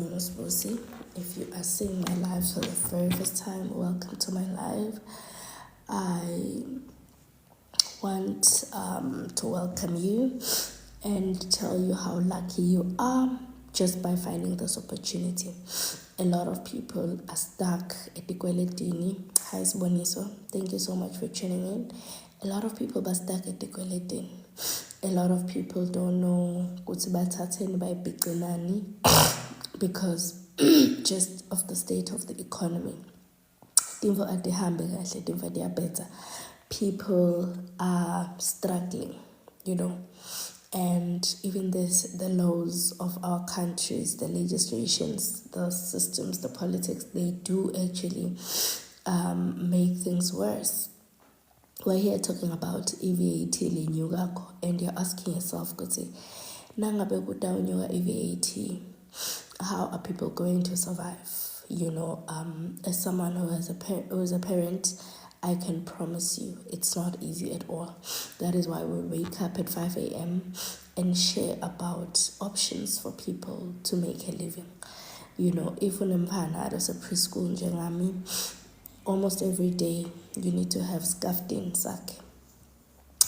Bossy. If you are seeing my live for the very first time, welcome to my live. I want to welcome you and tell you how lucky you are just by finding this opportunity. A lot of people are stuck at the Dini. Hi, Boniso. Thank you so much for tuning in. A lot of people are stuck at the Dini. A lot of people don't know by because just of the state of the economy. People are struggling, and even the laws of our countries, the legislations, the systems, the politics, they do actually make things worse. We're here talking about EVAT lenyuka, and you're asking yourself, nangabe kutawunyuka EVAT, how are people going to survive? As someone who is a parent, I can promise you it's not easy at all. That is why we wake up at 5 a.m. and share about options for people to make a living. If unemphana as a preschool njengami, almost every day you need to have skaftin sakhe.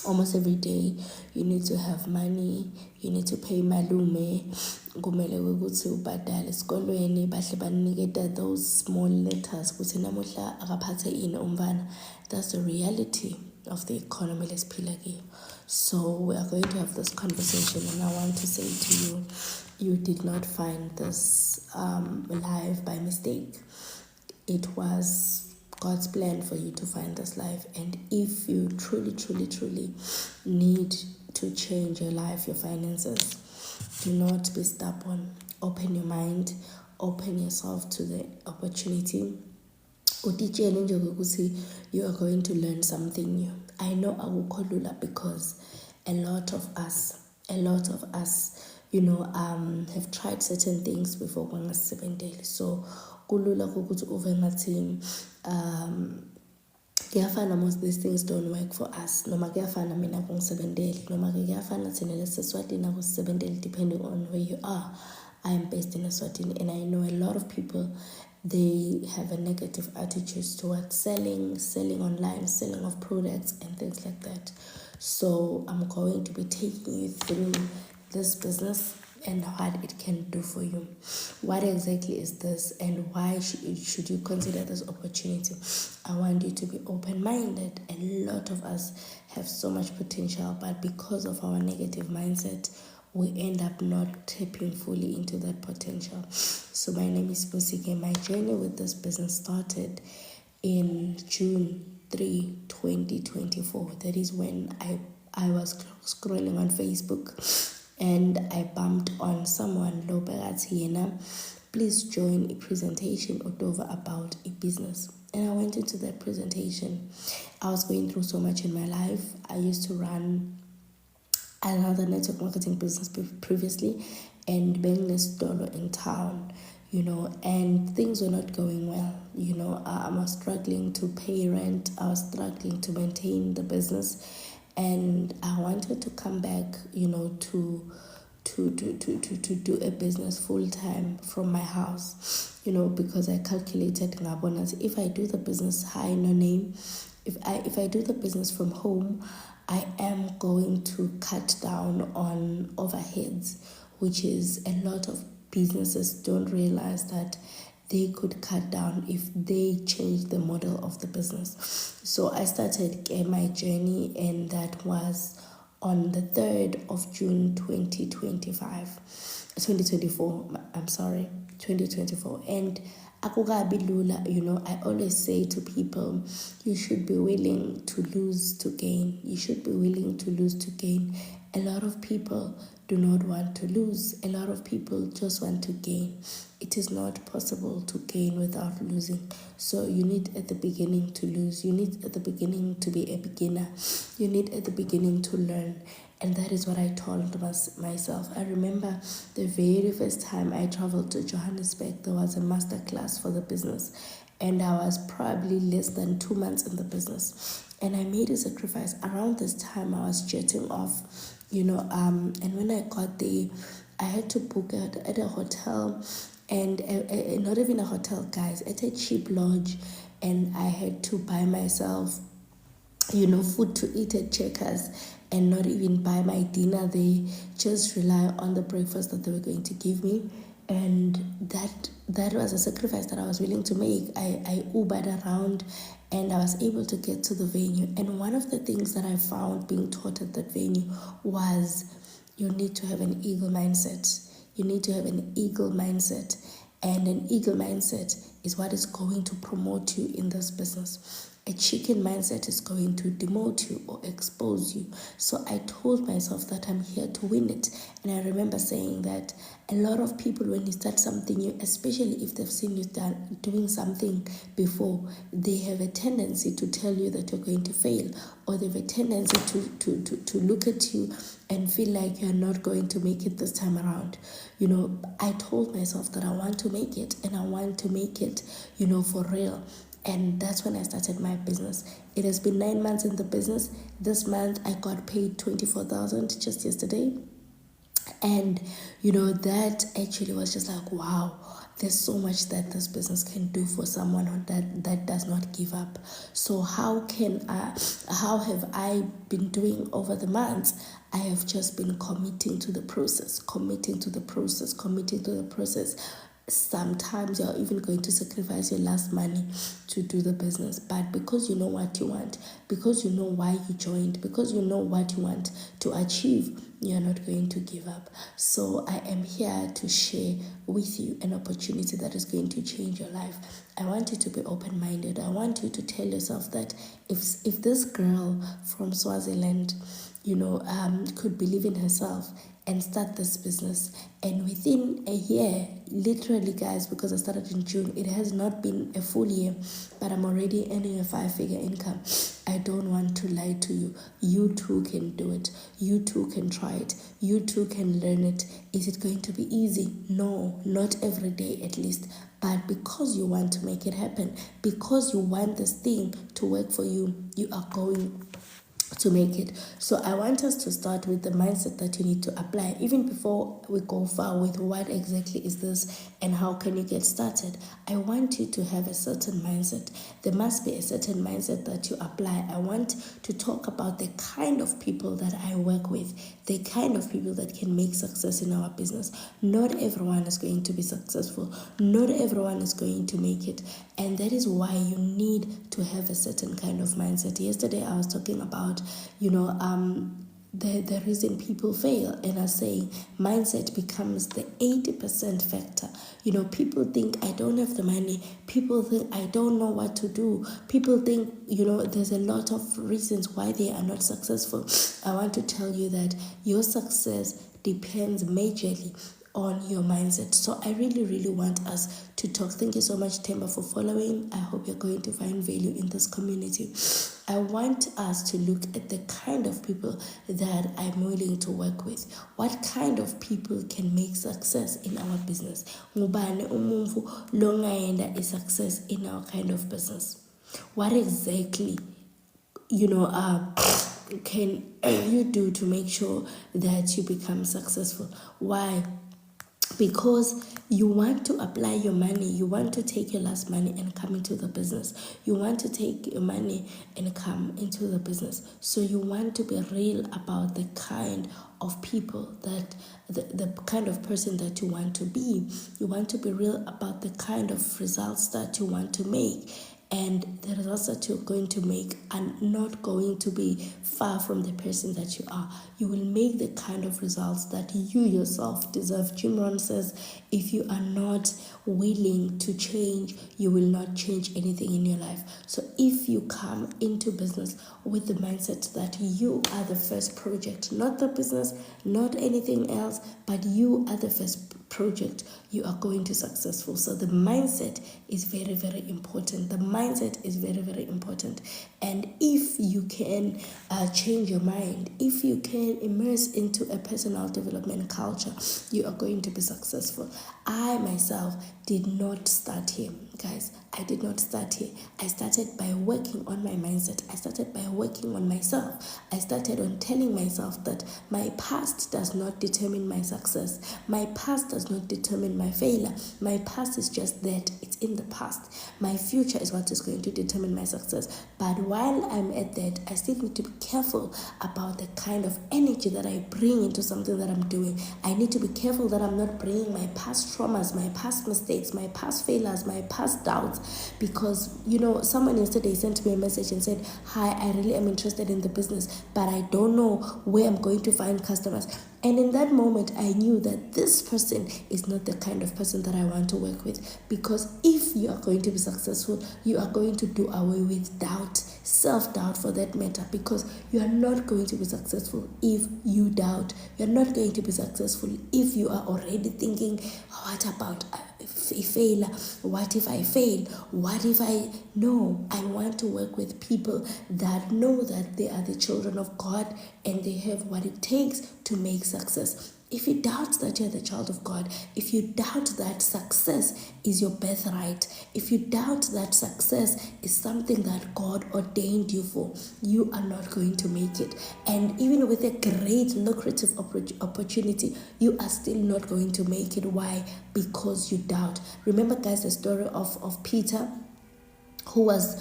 Almost every day you need to have money, you need to pay malume, kumele ukuthi ubhadale esikolweni bahle baniketa those small letters ukuthi namuhla akaphathe ini umfana. That's the reality of the economy lesiphila kiyo. So we are going to have this conversation, and I want to say to you did not find this live by mistake. It was God's plan for you to find this life. And if you truly need to change your life, your finances, do not be stubborn. Open your mind, open yourself to the opportunity. You are going to learn something new. I know awukholula because a lot of us, have tried certain things before going 7 days. So kulula ukuthi uve ngathi kuyafana, most these things don't work for us. Noma kuyafana mina kungisebenteli, noma kuyafana thina leseswatini akusebenteli, depending on where you are. I am based in Eswatini, and I know a lot of people, they have a negative attitude towards selling online, selling of products and things like that. So I'm going to be taking you through this business and what it can do for you. What exactly is this, and why should you consider this opportunity? I want you to be open-minded. A lot of us have so much potential, but because of our negative mindset, we end up not tapping fully into that potential. So my name is Busike. My journey with this business started in June 3, 2024. That is when I was scrolling on Facebook, and I bumped on someone, please join a presentation about a business. And I went into that presentation. I was going through so much in my life. I used to run another network marketing business previously, and business dollar in town, and things were not going well. I was struggling to pay rent. I was struggling to maintain the business. And I wanted to come back, to do a business full time from my house, because I calculated if I do the business high no name, if I do the business from home, I am going to cut down on overheads, which is a lot of businesses don't realize that they could cut down if they change the model of the business. So I started my journey, and that was on the 3rd of June 2024. And akukabi lula, I always say to people, you should be willing to lose to gain. You should be willing to lose to gain. A lot of people do not want to lose. A lot of people just want to gain. It is not possible to gain without losing. So you need at the beginning to lose. You need at the beginning to be a beginner. You need at the beginning to learn. And that is what I told myself. I remember the very first time I traveled to Johannesburg, there was a master class for the business. And I was probably less than 2 months in the business. And I made a sacrifice. Around this time, I was jetting off, and when I got there, I had to book at a hotel, and not even a hotel, guys, at a cheap lodge, and I had to buy myself, food to eat at Checkers, and not even buy my dinner. They just rely on the breakfast that they were going to give me. And that was a sacrifice that I was willing to make. I Ubered around, and I was able to get to the venue. And one of the things that I found being taught at that venue was you need to have an eagle mindset. You need to have an eagle mindset. And an eagle mindset is what is going to promote you in this business. A chicken mindset is going to demote you or expose you. So I told myself that I'm here to win it. And I remember saying that a lot of people, when you start something new, especially if they've seen you doing something before, they have a tendency to tell you that you're going to fail, or they have a tendency to look at you and feel like you're not going to make it this time around. I told myself that I want to make it, and I want to make it, for real. And that's when I started my business. It has been 9 months in the business. This month I got paid 24,000 just yesterday. And that actually was just like, wow, there's so much that this business can do for someone that does not give up. So how have I been doing over the months? I have just been committing to the process. Sometimes you're even going to sacrifice your last money to do the business, but because you know what you want, because you know why you joined, because you know what you want to achieve, you're not going to give up. So I am here to share with you an opportunity that is going to change your life. I want you to be open-minded. I want you to tell yourself that if this girl from Swaziland could believe in herself and start this business, and within a year, literally, guys, because I started in June, it has not been a full year, but I'm already earning a 5-figure income. I don't want to lie to you. You too can do it. You too can try it. You too can learn it. Is it going to be easy? No, not every day at least. But because you want to make it happen, because you want this thing to work for you, you are going to make it. So I want us to start with the mindset that you need to apply. Even before we go far with what exactly is this and how can you get started, I want you to have a certain mindset. There must be a certain mindset that you apply. I want to talk about the kind of people that I work with, the kind of people that can make success in our business. Not everyone is going to be successful. Not everyone is going to make it. And that is why you need to have a certain kind of mindset. Yesterday I was talking about, the reason people fail, and I say mindset becomes the 80% factor. People think I don't have the money. People think I don't know what to do. People think, there's a lot of reasons why they are not successful. I want to tell you that your success depends majorly on your mindset. So I really, really want us to talk. Thank you so much, Temba, for following. I hope you're going to find value in this community. I want us to look at the kind of people that I'm willing to work with. What kind of people can make success in our business? Ngubane umumfu longaenda is success in our kind of business. What exactly, can you do to make sure that you become successful? Why? Because you want to apply your money, you want to take your last money and come into the business. You want to take your money and come into the business. So you want to be real about the kind of people that, the kind of person that you want to be. You want to be real about the kind of results that you want to make. And the results that you're going to make are not going to be far from the person that you are. You will make the kind of results that you yourself deserve. Jim Rohn says, if you are not willing to change, you will not change anything in your life. So if you come into business with the mindset that you are the first project, not the business, not anything else, but you are the first project, you are going to successful. So the mindset is very, very important. The mindset is very, very important. And if you can change your mind, if you can immerse into a personal development culture, you are going to be successful. I myself did not start here, guys. I did not start here. I started by working on my mindset. I started by working on myself. I started on telling myself that my past does not determine my success. My past does does not determine my failure. My past is just that. It's in the past. My future is what is going to determine my success. But while I'm at that, I still need to be careful about the kind of energy that I bring into something that I'm doing. I need to be careful that I'm not bringing my past traumas, my past mistakes, my past failures, my past doubts. Because, someone yesterday sent me a message and said, hi, I really am interested in the business, but I don't know where I'm going to find customers. And in that moment, I knew that this person is not the kind of person that I want to work with. Because if you are going to be successful, you are going to do away with doubt, self-doubt for that matter, because you are not going to be successful if you doubt. You're not going to be successful if you are already thinking, what about a failure? What if I fail? What if I... No, I want to work with people that know that they are the children of God and they have what it takes to make success. If you doubt that you're the child of God, if you doubt that success is your birthright, if you doubt that success is something that God ordained you for, you are not going to make it. And even with a great lucrative opportunity, you are still not going to make it. Why? Because you doubt. Remember, guys, the story of Peter, who was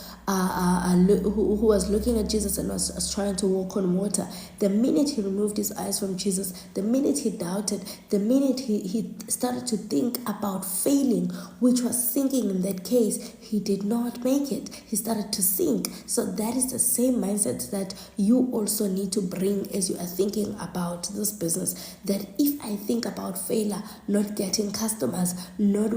looking at Jesus and was trying to walk on water. The minute he removed his eyes from Jesus, the minute he doubted, the minute he started to think about failing, which was sinking in that case, he did not make it. He started to sink. So that is the same mindset that you also need to bring as you are thinking about this business. That if I think about failure, not getting customers, not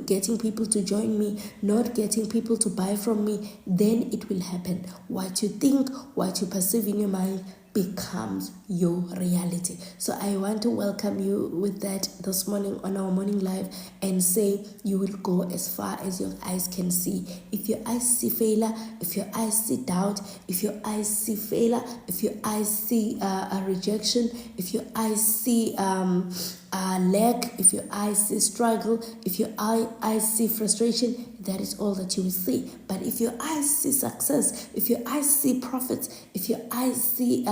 getting people to join me, not getting people to buy from me, then it will happen. What you think, what you perceive in your mind becomes your reality. So I want to welcome you with that this morning on our morning live and say you will go as far as your eyes can see. If your eyes see failure, if your eyes see doubt, if your eyes see failure, if your eyes see a rejection, if your eyes see lack, if your eyes see struggle, if your eyes see frustration, that is all that you will see. But if your eyes see success, if your eyes see profits, if your eyes see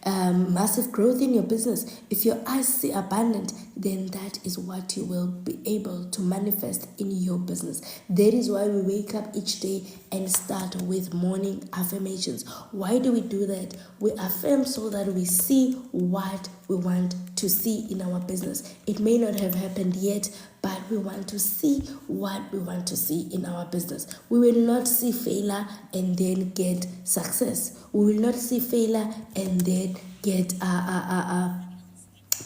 massive growth in your business, if your eyes see abundant, then that is what you will be able to manifest in your business. That is why we wake up each day and start with morning affirmations. Why do we do that? We affirm so that we see what we want to see in our business. It may not have happened yet, but we want to see what we want to see in our business. We will not see failure and then get success. We will not see failure and then get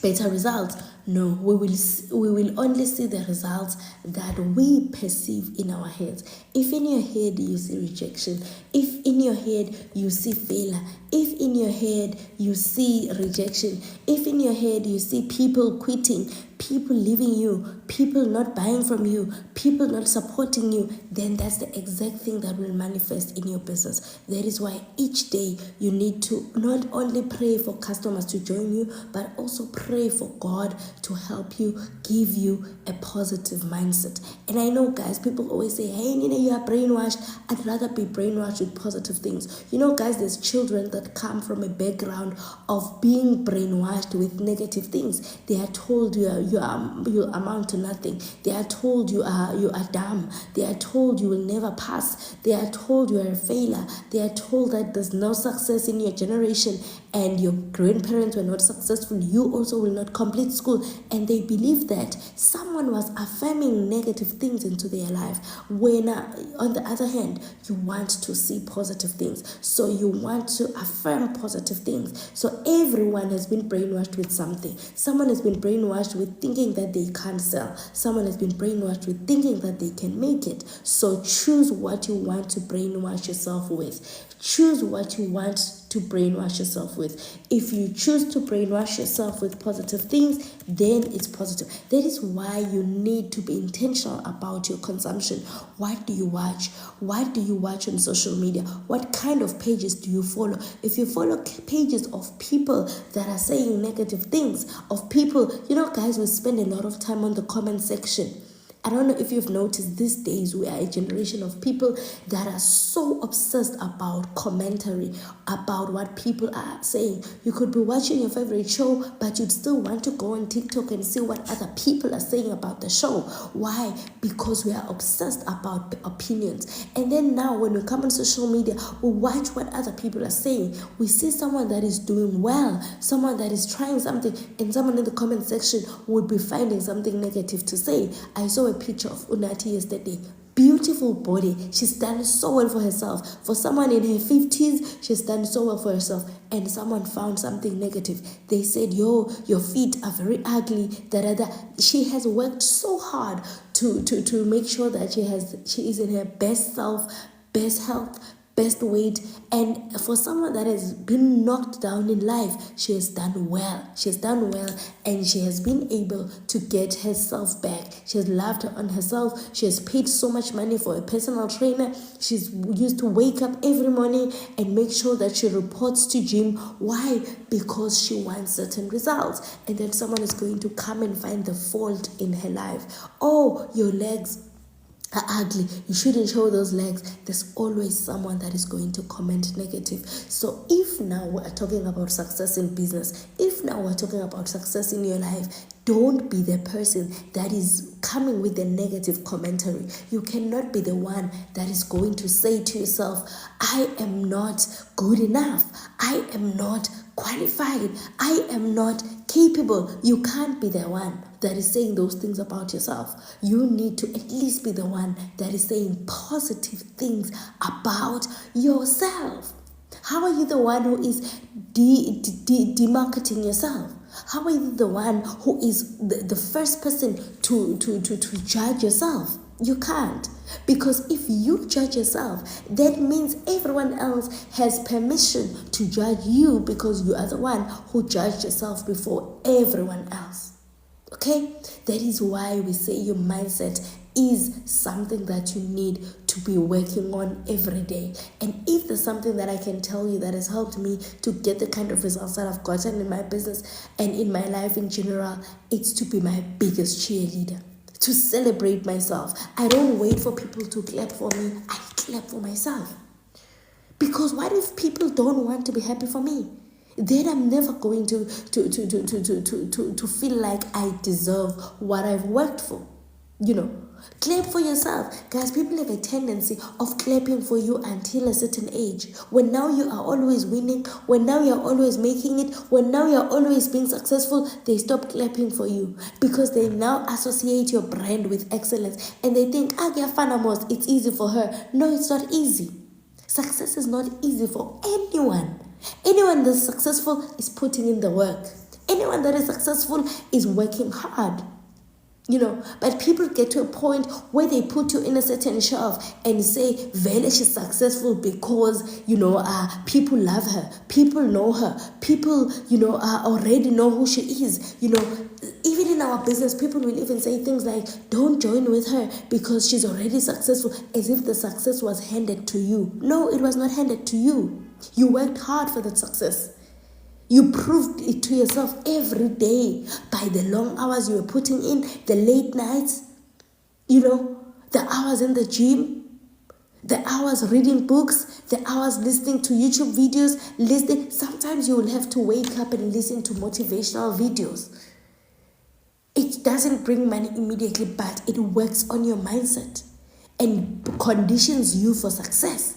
better results. No, we will only see the results that we perceive in our heads. If in your head you see rejection, if in your head you see failure, if in your head you see rejection, if in your head you see people quitting, people leaving you, people not buying from you, people not supporting you, then that's the exact thing that will manifest in your business. That is why each day you need to not only pray for customers to join you, but also pray for God to help you, give you a positive mindset. And I know, guys, people always say, hey, Nina, you are brainwashed. I'd rather be brainwashed with positive things. You know, guys, there's children that come from a background of being brainwashed with negative things. They are told you amount to nothing. They are told you are dumb. They are told you will never pass. They are told you are a failure. They are told that there's no success in your generation and your grandparents were not successful. You also will not complete school. And they believe that someone was affirming negative things into their life, when on the other hand, you want to see positive things. So you want to affirm positive things. So everyone has been brainwashed with something. Someone has been brainwashed with thinking that they can't sell. Someone has been brainwashed with thinking that they can make it. So choose what you want to brainwash yourself with. Choose what you want to brainwash yourself with. If you choose to brainwash yourself with positive things, then it's positive. That is why you need to be intentional about your consumption. What do you watch? What do you watch on social media? What kind of pages do you follow? If you follow pages of people that are saying negative things, of people, guys, we spend a lot of time on the comment section. I don't know if you've noticed these days we are a generation of people that are so obsessed about commentary, about what people are saying. You could be watching your favorite show, but you'd still want to go on TikTok and see what other people are saying about the show. Why? Because we are obsessed about opinions. And then now when we come on social media, we watch what other people are saying. We see someone that is doing well, someone that is trying something, and someone in the comment section would be finding something negative to say. I saw a picture of Unati yesterday. Beautiful body. She's done so well for herself. For someone in her 50s, she's done so well for herself. And someone found something negative. They said, yo, your feet are very ugly. She has worked so hard to make sure that she is in her best self, best health, best weight. And for someone that has been knocked down in life, she has done well. She has done well, and she has been able to get herself back. She has loved on herself. She has paid so much money for a personal trainer. She's used to wake up every morning and make sure that she reports to gym. Why? Because she wants certain results. And then someone is going to come and find the fault in her life. Oh, your legs are ugly, you shouldn't show those legs. There's always someone that is going to comment negative. So if now we're talking about success in business, if now we're talking about success in your life, don't be the person that is coming with the negative commentary. You cannot be the one that is going to say to yourself, I am not good enough, I am not qualified, I am not capable. You can't be the one that is saying those things about yourself. You need to at least be the one that is saying positive things about yourself. How are you the one who is demarketing yourself? How are you the one who is the first person to judge yourself? You can't. Because if you judge yourself, that means everyone else has permission to judge you, because you are the one who judged yourself before everyone else. Okay? That is why we say your mindset is something that you need to be working on every day. And if there's something that I can tell you that has helped me to get the kind of results that I've gotten in my business and in my life in general, it's to be my biggest cheerleader, to celebrate myself. I don't wait for people to clap for me. I clap for myself. Because what if people don't want to be happy for me? Then I'm never going to feel like I deserve what I've worked for. Clap for yourself. Guys, people have a tendency of clapping for you until a certain age. When now you are always winning, when now you are always making it, when now you are always being successful, they stop clapping for you because they now associate your brand with excellence and they think, Fanamos, it's easy for her. No, it's not easy. Success is not easy for anyone. Anyone that's successful is putting in the work. Anyone that is successful is working hard. But people get to a point where they put you in a certain shelf and say, Vele, she's successful because, people love her, people know her, people, already know who she is. Even in our business, people will even say things like, don't join with her because she's already successful, as if the success was handed to you. No, it was not handed to you. You worked hard for that success. You proved it to yourself every day by the long hours you were putting in, the late nights, the hours in the gym, the hours reading books, the hours listening to YouTube videos, Sometimes you will have to wake up and listen to motivational videos. It doesn't bring money immediately, but it works on your mindset and conditions you for success.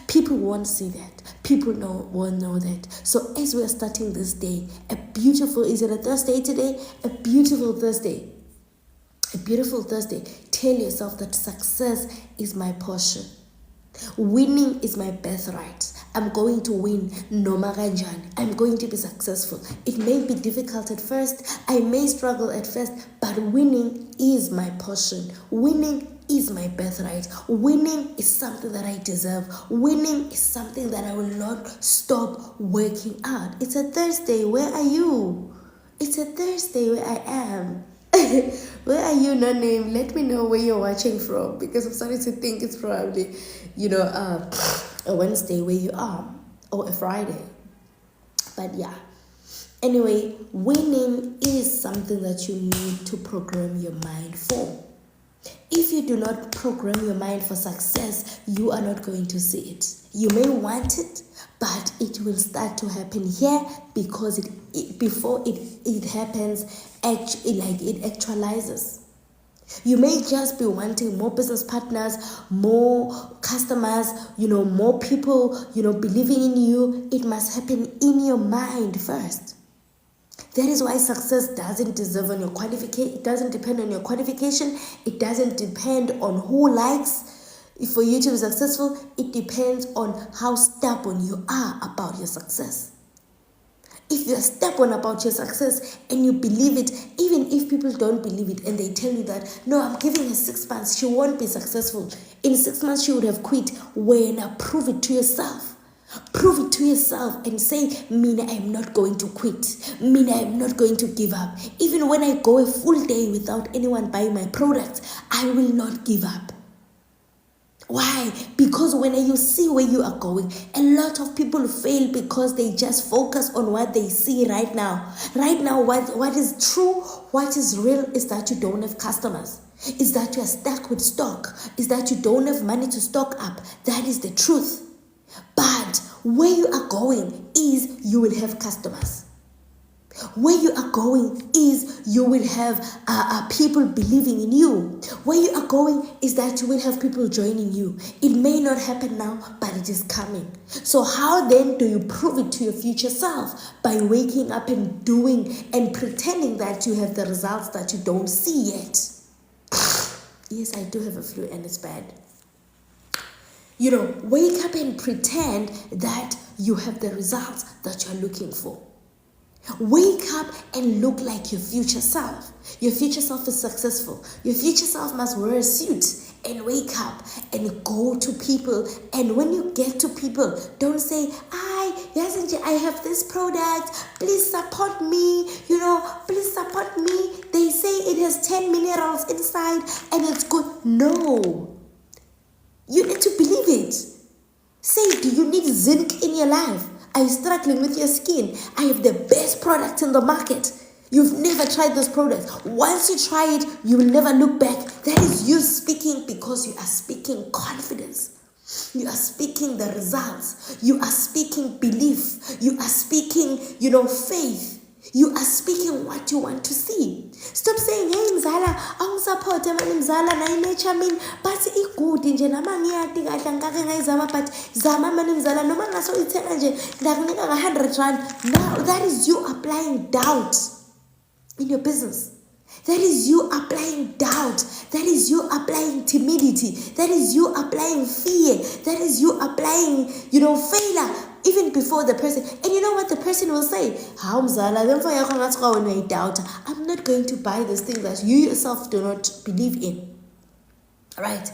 People won't see that. People won't know that. So as we're starting this day, is it a Thursday today? A beautiful Thursday. Tell yourself that success is my portion. Winning is my birthright. I'm going to win no matter what. I'm going to be successful. It may be difficult at first. I may struggle at first, but winning is my portion. Winning is my birthright. Winning is something that I deserve. Winning is something that I will not stop working out. It's a Thursday. Where are you? It's a Thursday where I am. Where are you, no name? Let me know where you're watching from, because I'm starting to think it's probably, a Wednesday where you are, or a Friday. But yeah. Anyway, winning is something that you need to program your mind for. if you do not program your mind for success, you are not going to see it. You may want it, but it will start to happen here because before it happens, it actualizes. You may just be wanting more business partners, more customers, more people, believing in you. It must happen in your mind first. That is why success doesn't deserve on your qualification. It doesn't depend on your qualification. It doesn't depend on who likes for you to be successful. It depends on how stubborn you are about your success. If you're stubborn about your success and you believe it, even if people don't believe it and they tell you that, no, I'm giving her 6 months, she won't be successful. In 6 months, she would have quit. When prove it to yourself. Prove it to yourself and say, Mina, I'm not going to quit. Mina, I'm not going to give up. Even when I go a full day without anyone buying my products, I will not give up. Why? Because when you see where you are going, a lot of people fail because they just focus on what they see right now. Right now, what is true, what is real is that you don't have customers. Is that you are stuck with stock. Is that you don't have money to stock up. That is the truth. But where you are going is you will have customers. Where you are going is you will have people believing in you. Where you are going is that you will have people joining you. It may not happen now, but it is coming. So how then do you prove it to your future self? By waking up and doing and pretending that you have the results that you don't see yet. Yes, I do have a flu and it's bad. Wake up and pretend that you have the results that you're looking for. Wake up and look like your future self. Your future self is successful. Your future self must wear a suit and wake up and go to people. And when you get to people, don't say, I have this product. Please support me. Please support me. They say it has 10 minerals inside and it's good. No. You need to believe it. Say, do you need zinc in your life? Are you struggling with your skin? I have the best product in the market. You've never tried this product. Once you try it, you will never look back. That is you speaking because you are speaking confidence. You are speaking the results. You are speaking belief. You are speaking, faith. You are speaking what you want to see. Stop saying, hey mzala, support mzala na nature mean, but it's good nje nama ngiyati kahle ngake ngayizama but zama mani mzala noma ngaso ithenga nje ngakunika nga-R100. Now that is you applying doubt in your business. That is you applying doubt. That is you applying timidity. That is you applying fear. That is you applying, failure. Even before the person. And you know what the person will say? I'm not going to buy this thing that you yourself do not believe in. Right?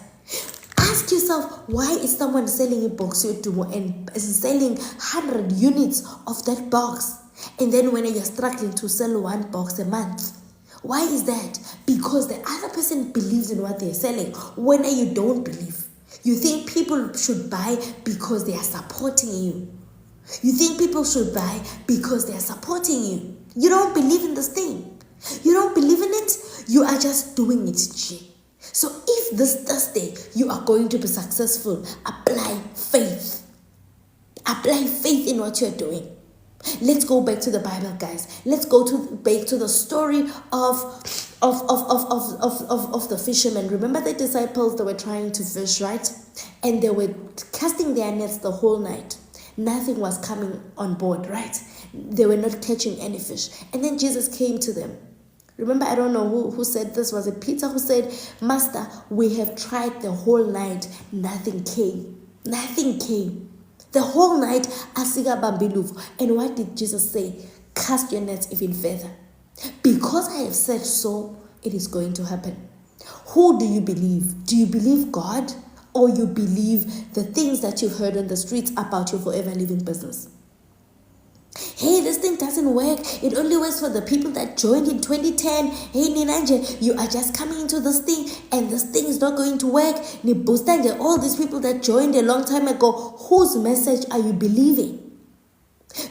Ask yourself, why is someone selling a box and selling 100 units of that box? And then when you're struggling to sell one box a month, why is that? Because the other person believes in what they're selling. When you don't believe. You think people should buy because they are supporting you. You think people should buy because they are supporting you. You don't believe in this thing. You don't believe in it. You are just doing it. So if this Thursday you are going to be successful, apply faith. Apply faith in what you're doing. Let's go back to the Bible, guys. Let's go back to the story of the fishermen. Remember the disciples that were trying to fish, right? And they were casting their nets the whole night. Nothing was coming on board, right? They were not catching any fish. And then Jesus came to them. Remember, I don't know who said this. Was it Peter who said, Master, we have tried the whole night. Nothing came. Nothing came. The whole night, asiga bambiluvu. And what did Jesus say? Cast your nets even further. Because I have said so, it is going to happen. Who do you believe? Do you believe God? Or you believe the things that you've heard on the streets about your forever living business? Hey, this thing doesn't work. It only works for the people that joined in 2010. Hey, Ninanje, you are just coming into this thing and this thing is not going to work. All these people that joined a long time ago, whose message are you believing?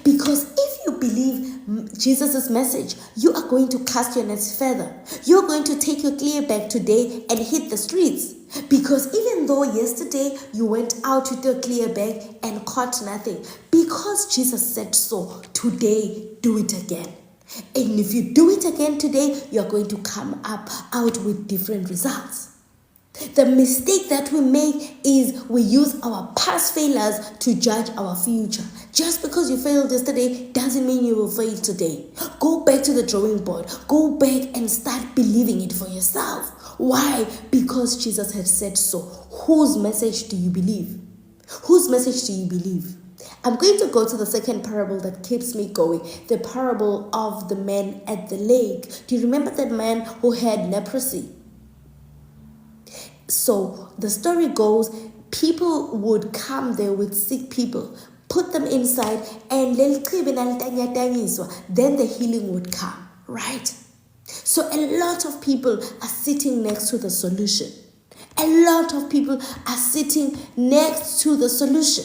Because if you believe Jesus' message, you are going to cast your nets further. You're going to take your clear bag today and hit the streets. Because even though yesterday you went out with your clear bag and caught nothing, because Jesus said so, today do it again. And if you do it again today, you're going to come out with different results. The mistake that we make is we use our past failures to judge our future. Just because you failed yesterday doesn't mean you will fail today. Go back to the drawing board. Go back and start believing it for yourself. Why? Because Jesus had said so. Whose message do you believe? Whose message do you believe? I'm going to go to the second parable that keeps me going. The parable of the man at the lake. Do you remember that man who had leprosy? So the story goes, people would come there with sick people, put them inside, and then the healing would come, right? So a lot of people are sitting next to the solution. A lot of people are sitting next to the solution.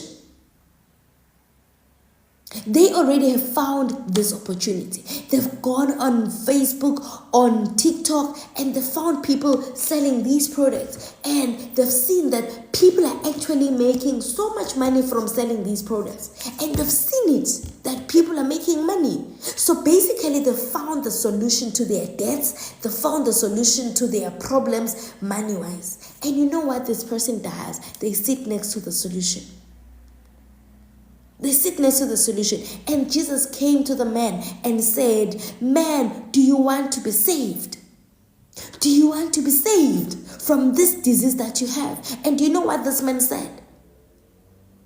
They already have found this opportunity. They've gone on Facebook, on TikTok, and they found people selling these products. And they've seen that people are actually making so much money from selling these products. And they've seen it, that people are making money. So basically, they found the solution to their debts. They found the solution to their problems money-wise. And you know what this person does? They sit next to the solution. They sit next to the solution. And Jesus came to the man and said, man, do you want to be saved? Do you want to be saved from this disease that you have? And do you know what this man said?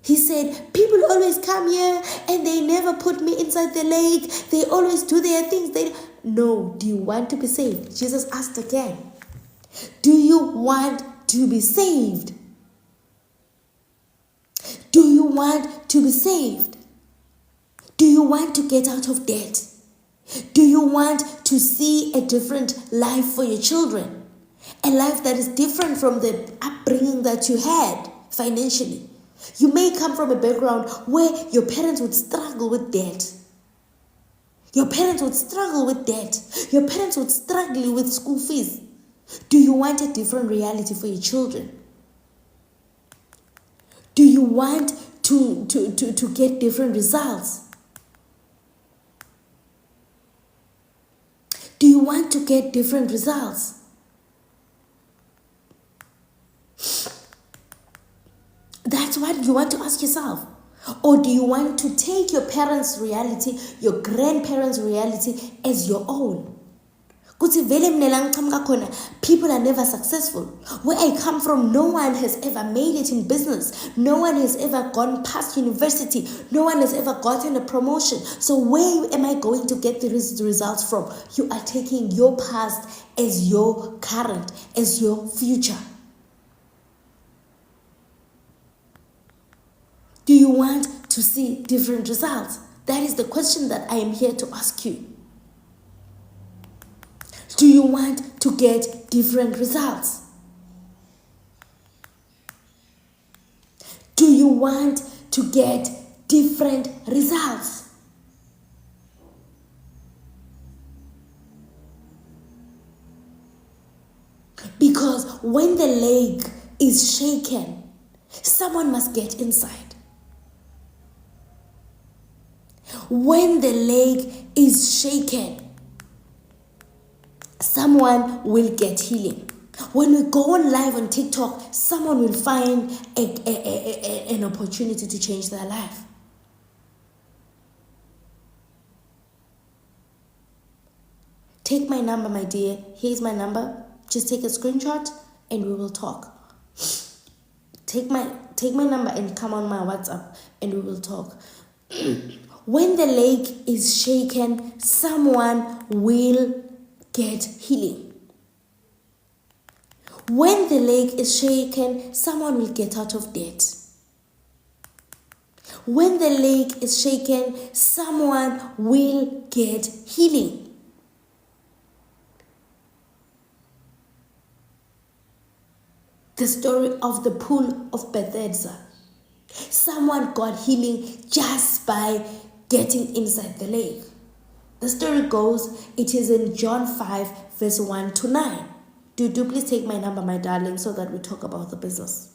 He said, people always come here and they never put me inside the lake. They always do their things. No, do you want to be saved? Jesus asked again, do you want to be saved? Do you want to be saved? Do you want to get out of debt? Do you want to see a different life for your children? A life that is different from the upbringing that you had financially. You may come from a background where your parents would struggle with debt. Your parents would struggle with debt. Your parents would struggle with school fees. Do you want a different reality for your children? Do you want to get different results? Do you want to get different results? That's what you want to ask yourself. Or do you want to take your parents' reality, your grandparents' reality as your own? People are never successful. Where I come from, no one has ever made it in business. No one has ever gone past university. No one has ever gotten a promotion. So where am I going to get the results from? You are taking your past as your current, as your future. Do you want to see different results? That is the question that I am here to ask you. Do you want to get different results? Do you want to get different results? Because when the lake is shaken, someone must get inside. When the lake is shaken, someone will get healing. When we go on live on TikTok, someone will find an opportunity to change their life. Take my number, my dear. Here's my number. Just take a screenshot and we will talk. Take my number and come on my WhatsApp and we will talk. When the lake is shaken, someone will get healing. When the lake is shaken, someone will get out of debt. When the lake is shaken, someone will get healing. The story of the pool of Bethesda. Someone got healing just by getting inside the lake. The story goes, it is in John 5, verse 1 to 9. Do please take my number, my darling, so that we talk about the business.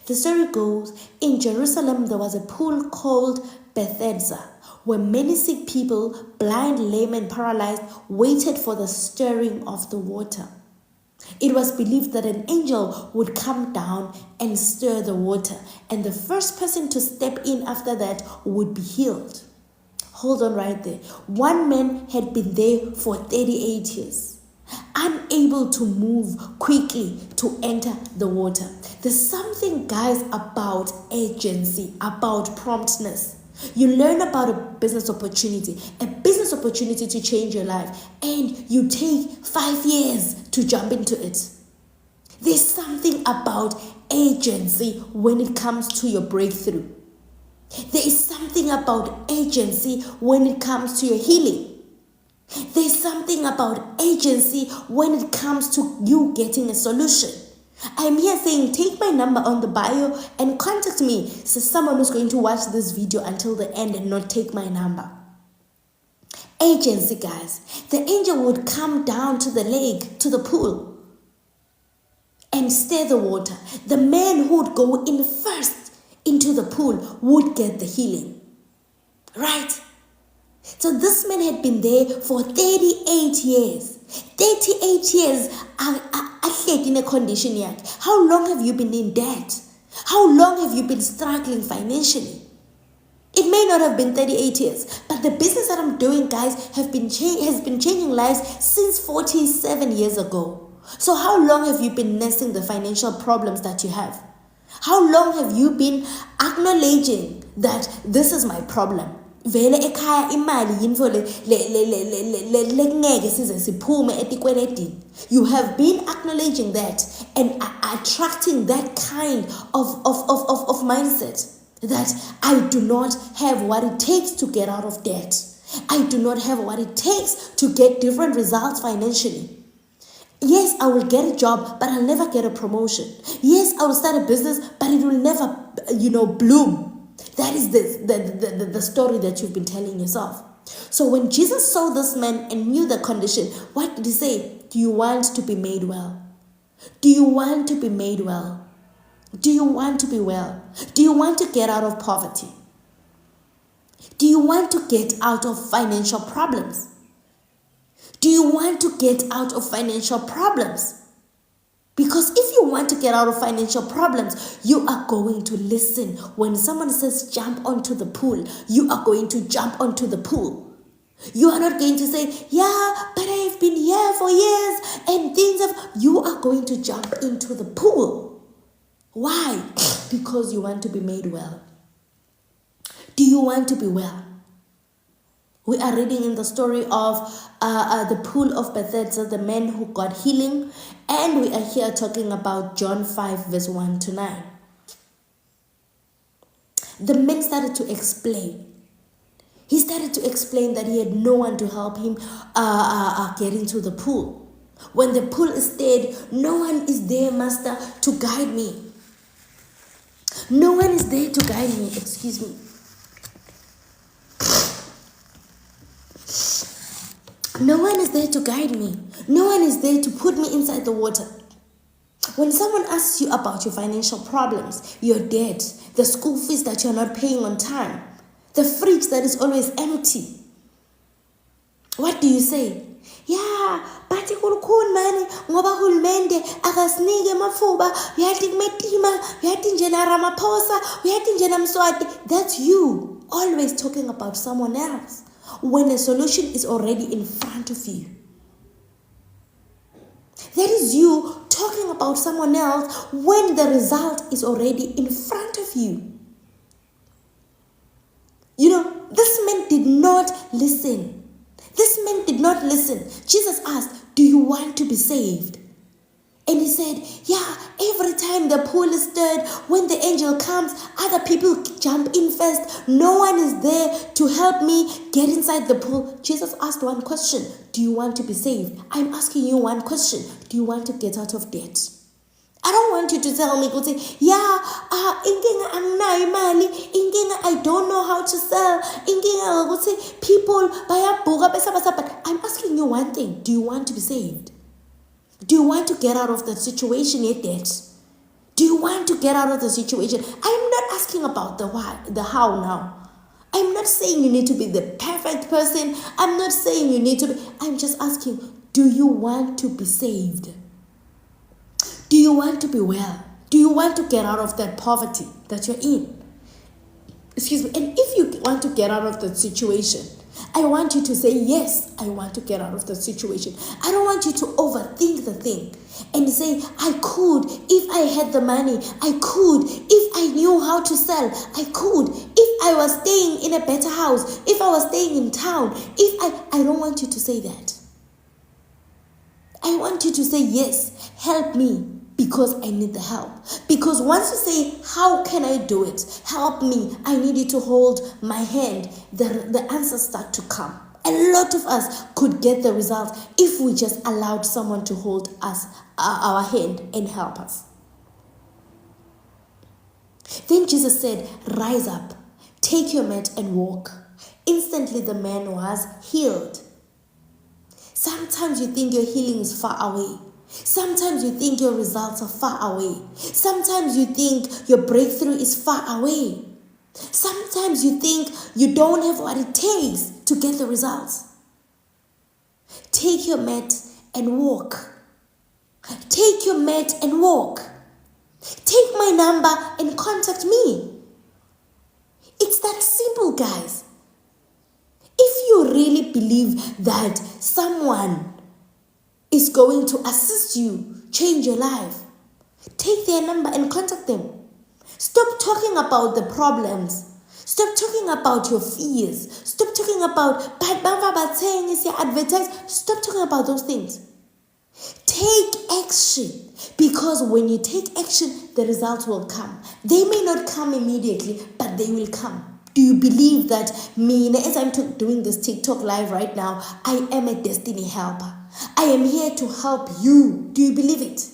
The story goes, in Jerusalem there was a pool called Bethesda, where many sick people, blind, lame, and paralyzed, waited for the stirring of the water. It was believed that an angel would come down and stir the water, and the first person to step in after that would be healed. Hold on right there. One man had been there for 38 years, unable to move quickly to enter the water. There's something, guys, about urgency, about promptness. You learn about a business opportunity to change your life, and you take 5 years to jump into it. There's something about agency when it comes to your breakthrough. There is something about agency when it comes to your healing. There's something about agency when it comes to you getting a solution. I'm here saying, take my number on the bio and contact me. So someone who's going to watch this video until the end and not take my number. Agency, guys. The angel would come down to the lake, to the pool, and stir the water. The man who would go in first into the pool would get the healing. Right? So this man had been there for 38 years. 38 years in a condition. How long have you been in debt? How long have you been struggling financially? It may not have been 38 years, but the business that I'm doing, guys, has been changing lives since 47 years ago. So how long have you been nursing the financial problems that you have? How long have you been acknowledging that this is my problem? Vele ekhaya imali yinto lekungeke size siphume etikweletini. You have been acknowledging that and attracting that kind of mindset that I do not have what it takes to get out of debt. I do not have what it takes to get different results financially. Yes, I will get a job, but I'll never get a promotion. Yes, I will start a business, but it will never, bloom. That is the story that you've been telling yourself. So when Jesus saw this man and knew the condition, what did he say? Do you want to be made well? Do you want to be made well? Do you want to be well? Do you want to get out of poverty? Do you want to get out of financial problems? Do you want to get out of financial problems? Because if you want to get out of financial problems, you are going to listen. When someone says jump onto the pool, you are going to jump onto the pool. You are not going to say, yeah, but I've been here for years and things have... You are going to jump into the pool. Why? Because you want to be made well. Do you want to be well? We are reading in the story of the pool of Bethesda, the man who got healing. And we are here talking about John 5, verse 1 to 9. The man started to explain. He started to explain that he had no one to help him get into the pool. When the pool is stirred, no one is there, master, to guide me. No one is there to guide me. Excuse me. No one is there to guide me. No one is there to put me inside the water. When someone asks you about your financial problems, your debt, the school fees that you're not paying on time, the fridge that is always empty, what do you say? Yeah, but kukhulu mani ngoba hulumende akasinike mafuba uyathi kumetima uyathi njena Ramaphosa uyathi njena Mswati. That's you always talking about someone else when a solution is already in front of you. That is you talking about someone else when the result is already in front of you. This man did not listen. This man did not listen. Jesus asked, do you want to be saved? And he said, yeah, every time the pool is stirred, when the angel comes, other people jump in first. No one is there to help me get inside the pool. Jesus asked one question, do you want to be saved? I'm asking you one question. Do you want to get out of debt? I don't want you to tell me, yeah, inkinga anginayo imali, inkinga I don't know how to sell, inkinga ukuthi people bayabhuka besa. But I'm asking you one thing. Do you want to be saved? Do you want to get out of that situation yet, Dad? Do you want to get out of the situation? I'm not asking about the why, the how now. I'm not saying you need to be the perfect person. I'm not saying you need to be. I'm just asking, do you want to be saved? Do you want to be well? Do you want to get out of that poverty that you're in? Excuse me. And if you want to get out of that situation, I want you to say, yes, I want to get out of that situation. I don't want you to overthink the thing and say, I could if I had the money. I could if I knew how to sell. I could if I was staying in a better house, if I was staying in town. I don't want you to say that. I want you to say, yes, help me because I need the help. Because once you say, how can I do it? Help me. I need you to hold my hand. The answers start to come. A lot of us could get the result if we just allowed someone to hold us, our hand and help us. Then Jesus said, rise up, take your mat and walk. Instantly the man was healed. Sometimes you think your healing is far away. Sometimes you think your results are far away. Sometimes you think your breakthrough is far away. Sometimes you think you don't have what it takes to get the results. Take your mat and walk. Take your mat and walk. Take my number and contact me. It's that simple, guys. If you really believe that someone is going to assist you change your life, take their number and contact them. Stop talking about the problems. Stop talking about your fears. Stop talking about advertise. Stop talking about those things. Take action, because when you take action, the results will come. They may not come immediately, but they will come. Do you believe that me, as I'm doing this TikTok live right now, I am a destiny helper? I am here to help you. Do you believe it?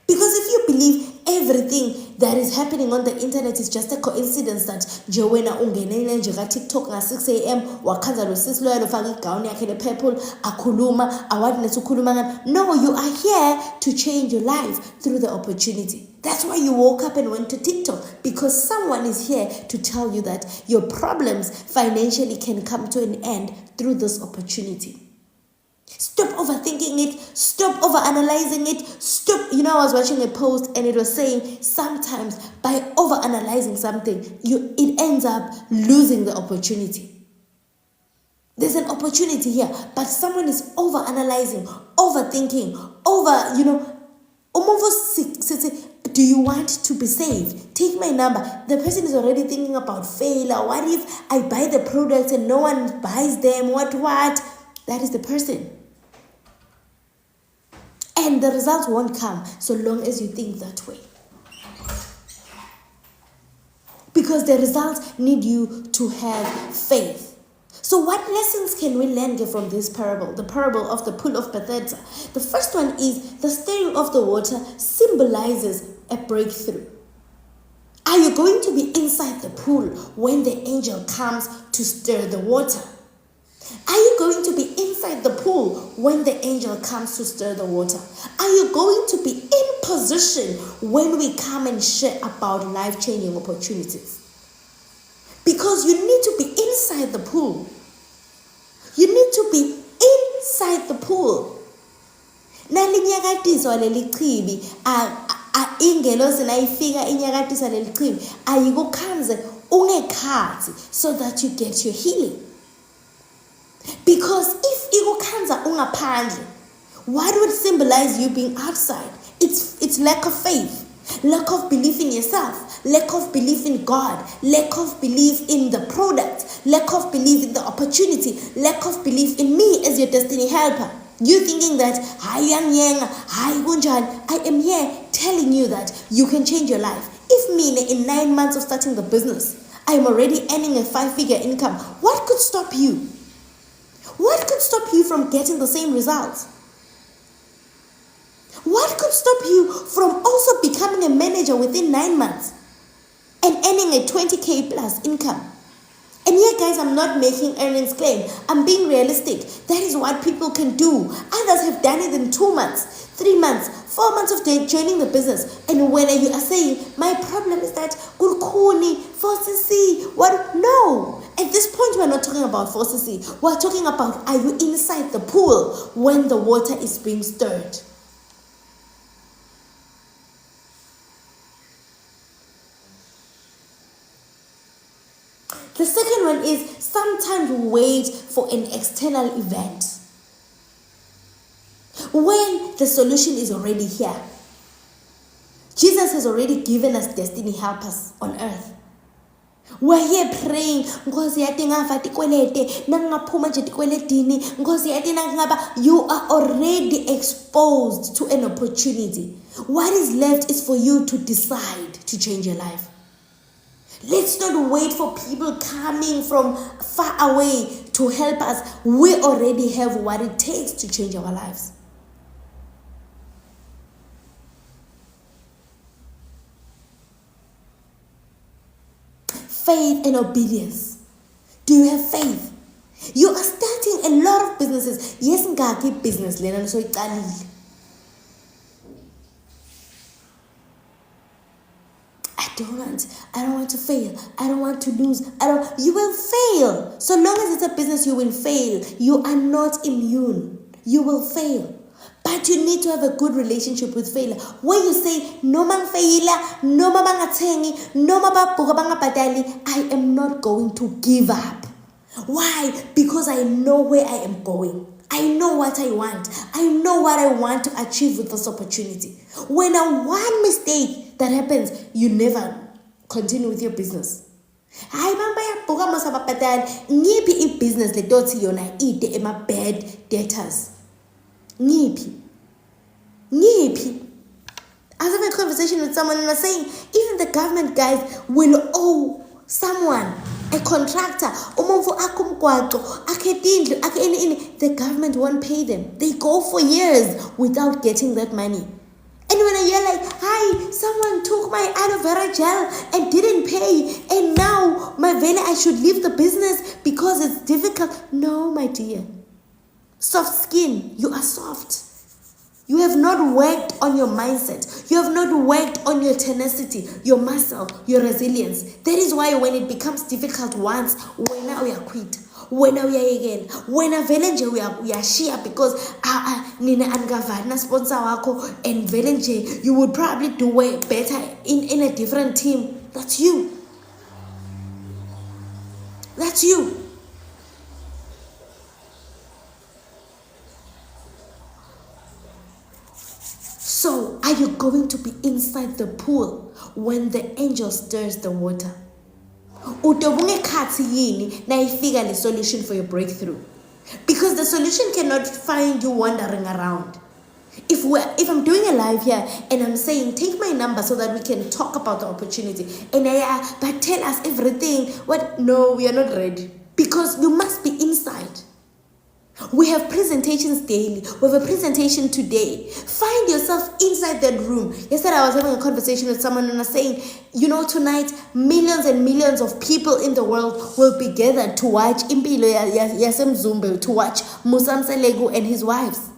Because if you believe everything that is happening on the internet is just a coincidence, that Joanna ungenele nje ka TikTok nga 6 a.m. wakhanza lo sis loyal ufaka igown yakhe le purple akhuluma awardness ukhuluma ngani. No, you are here to change your life through the opportunity. That's why you woke up and went to TikTok, because someone is here to tell you that your problems financially can come to an end through this opportunity. Stop overthinking it. Stop overanalyzing it. Stop. I was watching a post and it was saying sometimes by overanalyzing something, it ends up losing the opportunity. There's an opportunity here, but someone is overanalyzing, overthinking, do you want to be saved? Take my number. The person is already thinking about failure. What if I buy the products and no one buys them? What? That is the person. And the results won't come so long as you think that way. Because the results need you to have faith. So what lessons can we learn from this parable? The parable of the pool of Bethesda. The first one is the stirring of the water symbolizes a breakthrough. Are you going to be inside the pool when the angel comes to stir the water? Are you going to be inside the pool when the angel comes to stir the water? Are you going to be in position when we come and share about life-changing opportunities? Because you need to be inside the pool. You need to be inside the pool. Nalinyakatiso lelichibi ingelosi nayifika inyakatiso lelichibi ayikukhanze ungekhathi so that you get your healing. Because if ikukhanza ungaphandle, what would symbolize you being outside? It's lack of faith, lack of belief in yourself, lack of belief in God, lack of belief in the product, lack of belief in the opportunity, lack of belief in me as your destiny helper. You thinking that I am here telling you that you can change your life. If me in 9 months of starting the business, I am already earning a 5-figure income, what could stop you? What could stop you from getting the same results? What could stop you from also becoming a manager within 9 months and earning a 20K plus income. And here, guys, I'm not making earnings claim. I'm being realistic. That is what people can do. Others have done it in 2 months, 3 months, 4 months of joining the business. And when you are saying, my problem is that Kulkuni, 4cc, what? No. At this point, we're not talking about 4cc. We're talking about, are you inside the pool when the water is being stirred? The second one is sometimes wait for an external event. When the solution is already here. Jesus has already given us destiny helpers on earth. We're here praying, you are already exposed to an opportunity. What is left is for you to decide to change your life. Let's not wait for people coming from far away to help us. We already have what it takes to change our lives. Faith and obedience. Do you have faith? You are starting a lot of businesses. Yes, ngaki business lena so iqalile. I don't want to fail. I don't want to lose. You will fail. So long as it's a business, you will fail. You are not immune. You will fail. But you need to have a good relationship with failure. When you say, no man faila, no man bangathengi, no man badali, I am not going to give up. Why? Because I know where I am going. I know what I want. I know what I want to achieve with this opportunity. When one mistake that happens, you never continue with your business. I remember ngiphi business letothi yona ide ema bad debtors. Ngiphi. I was having a conversation with someone and I was saying, even the government guys will owe someone, a contractor, the government won't pay them. They go for years without getting that money. And when I hear like, hi, someone took my aloe vera gel and didn't pay, and now I should leave the business because it's difficult. No, my dear. Soft skin, you are soft. You have not worked on your mindset. You have not worked on your tenacity, your muscle, your resilience. That is why when it becomes difficult once, when now we are quit, when now we are again, when a village we are share because nina angavana sponsor wako and village you would probably do way better in a different team. That's you. That's you. So, are you going to be inside the pool when the angel stirs the water? Utobunge khathi yini na ifika le solution for your breakthrough. Because the solution cannot find you wandering around. If I'm doing a live here and I'm saying, take my number so that we can talk about the opportunity. And but tell us everything. What? No, we are not ready. Because you must be inside. We have presentations daily. We have a presentation today. Find yourself inside that room. Yesterday I was having a conversation with someone and I was saying, tonight millions and millions of people in the world will be gathered to watch Impilo Yasem Zumbe, to watch Musam Selegu and his wives.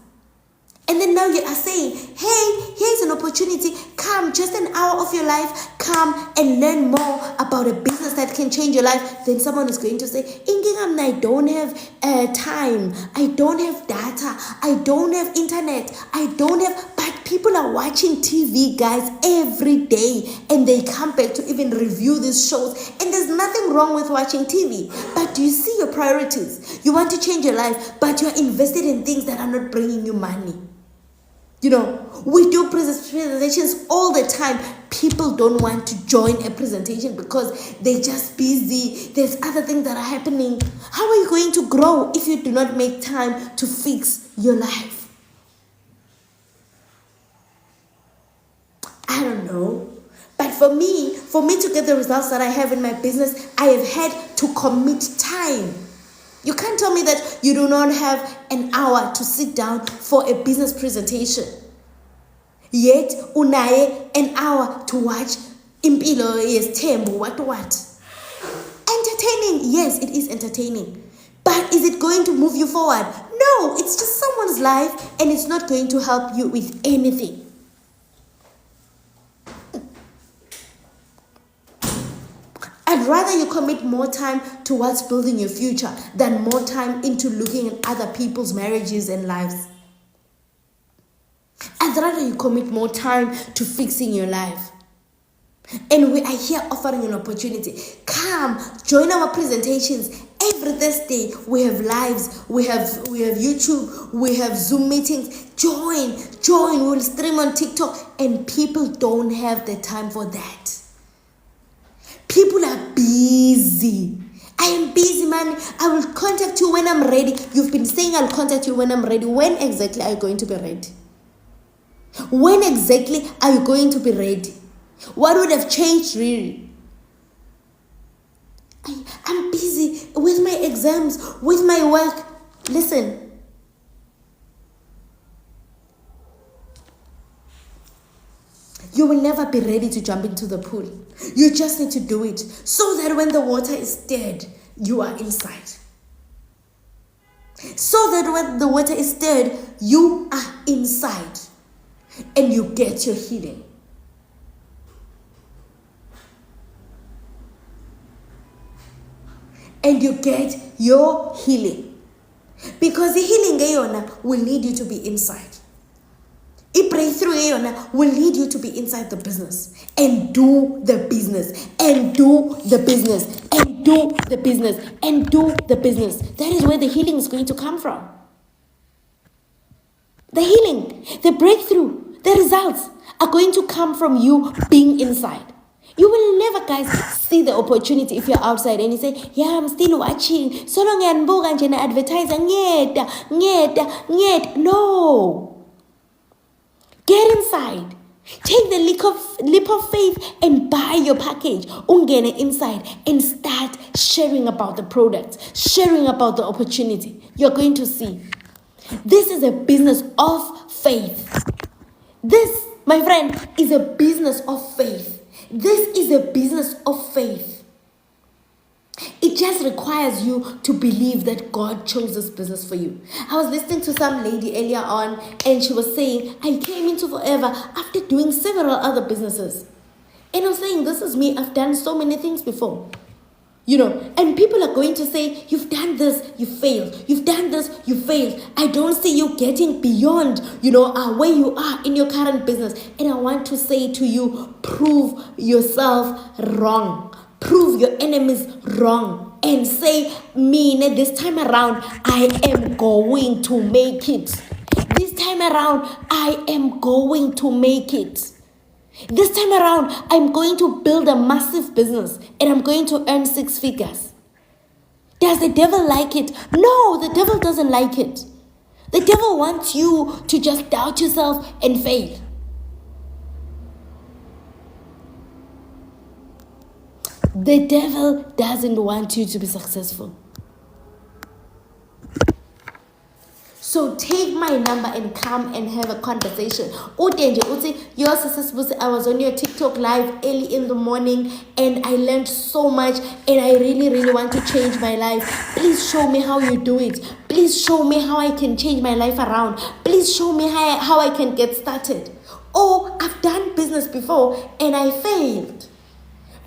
And then now you are saying, hey, here's an opportunity. Come, just an hour of your life. Come and learn more about a business that can change your life. Then someone is going to say, Ingingam, I don't have time. I don't have data. I don't have internet. But people are watching TV, guys, every day. And they come back to even review these shows. And there's nothing wrong with watching TV. But do you see your priorities? You want to change your life, but you're invested in things that are not bringing you money. We do presentations all the time. People don't want to join a presentation because they're just busy. There's other things that are happening. How are you going to grow if you do not make time to fix your life? I don't know. But for me to get the results that I have in my business, I have had to commit time. You can't tell me that you do not have an hour to sit down for a business presentation. Yet unaye an hour to watch impilo yesithembu what. Entertaining, yes, it is entertaining. But is it going to move you forward? No, it's just someone's life and it's not going to help you with anything. I'd rather you commit more time towards building your future than more time into looking at other people's marriages and lives. I'd rather you commit more time to fixing your life. And we are here offering an opportunity. Come, join our presentations. Every Thursday, we have lives, we have YouTube, we have Zoom meetings. Join. We'll stream on TikTok. And people don't have the time for that. People are busy. I am busy, man. I will contact you when I'm ready. You've been saying I'll contact you when I'm ready. When exactly are you going to be ready? When exactly are you going to be ready? What would have changed really? I'm busy with my exams, with my work. Listen. You will never be ready to jump into the pool. You just need to do it so that when the water is stirred, you are inside. So that when the water is stirred, you are inside and you get your healing. And you get your healing. Because the healing will need you to be inside. A breakthrough will lead you to be inside the business and do the business and do the business and do the business and do the business. That is where the healing is going to come from. The healing, the breakthrough, the results are going to come from you being inside. You will never, guys, see the opportunity if you're outside and you say, yeah, I'm still watching. So long and advertiser, no. Get inside. Take the leap of faith and buy your package. Ungene inside and start sharing about the product, sharing about the opportunity. You're going to see. This is a business of faith. This, my friend, is a business of faith. This is a business of faith. It just requires you to believe that God chose this business for you. I was listening to some lady earlier on and she was saying, I came into Forever after doing several other businesses. And I was saying, this is me. I've done so many things before. And people are going to say, you've done this, you failed. You've done this, you failed. I don't see you getting beyond, where you are in your current business. And I want to say to you, prove yourself wrong. Prove your enemies wrong. And say, this time around, I am going to make it. This time around, I am going to make it. This time around, I'm going to build a massive business and I'm going to earn 6 figures. Does the devil like it? No, the devil doesn't like it. The devil wants you to just doubt yourself and fail. The devil doesn't want you to be successful. So take my number and come and have a conversation. I was on your TikTok live early in the morning and I learned so much and I really, really want to change my life. Please show me how you do it. Please show me how I can change my life around. Please show me how I can get started. Oh, I've done business before and I failed.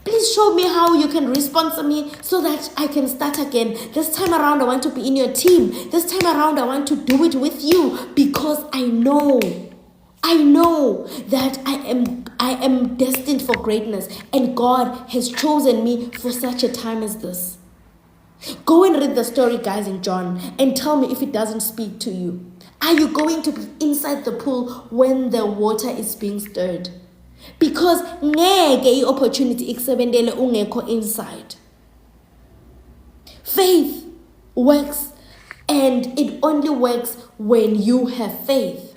Please show me how you can responsor me so that I can start again. This time around, I want to be in your team. This time around, I want to do it with you because I know that I am destined for greatness and God has chosen me for such a time as this. Go and read the story, guys, in John and tell me if it doesn't speak to you. Are you going to be inside the pool when the water is being stirred? Because ngeke opportunity ikusebentele ungekho inside. Faith works and it only works when you have faith.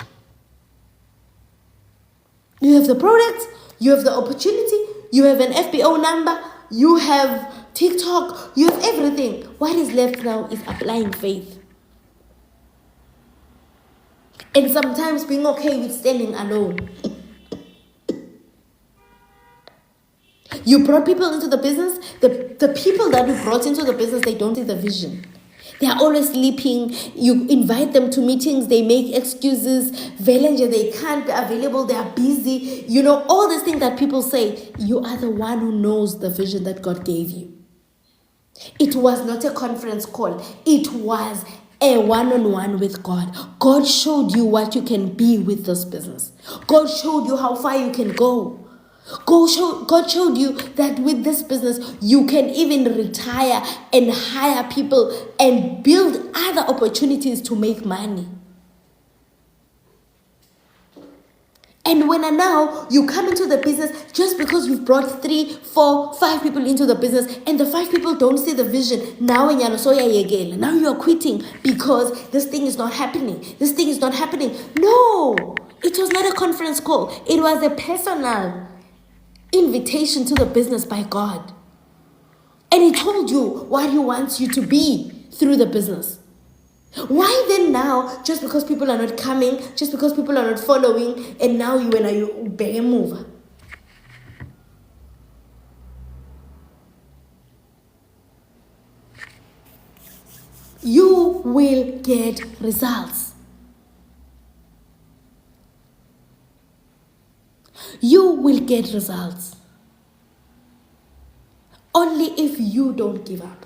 You have the product, you have the opportunity, you have an FBO number, you have TikTok, you have everything. What is left now is applying faith. And sometimes being okay with standing alone. You brought people into the business. The people that you brought into the business, they don't see the vision. They are always sleeping. You invite them to meetings, they make excuses. Valenger, they can't be available, they are busy. All these things that people say. You are the one who knows the vision that God gave you. It was not a conference call. It was a one-on-one with God. God showed you what you can be with this business. God showed you how far you can go. God showed you that with this business, you can even retire and hire people and build other opportunities to make money. And when now you come into the business, just because you've brought 3, 4, 5 people into the business, and the 5 people don't see the vision, now you are quitting because this thing is not happening. This thing is not happening. No, it was not a conference call. It was a personal invitation to the business by God. And He told you what He wants you to be through the business. Why then now, just because people are not coming, just because people are not following, and now you move? You will get results. You will get results. Only if you don't give up.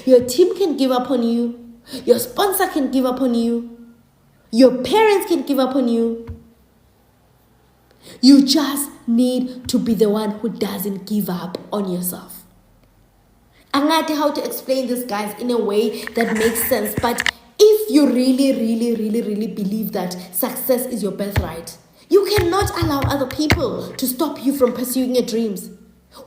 Your team can give up on you. Your sponsor can give up on you. Your parents can give up on you. You just need to be the one who doesn't give up on yourself. I'm not sure how to explain this, guys, in a way that makes sense. But if you really, really, really, really believe that success is your birthright, you cannot allow other people to stop you from pursuing your dreams.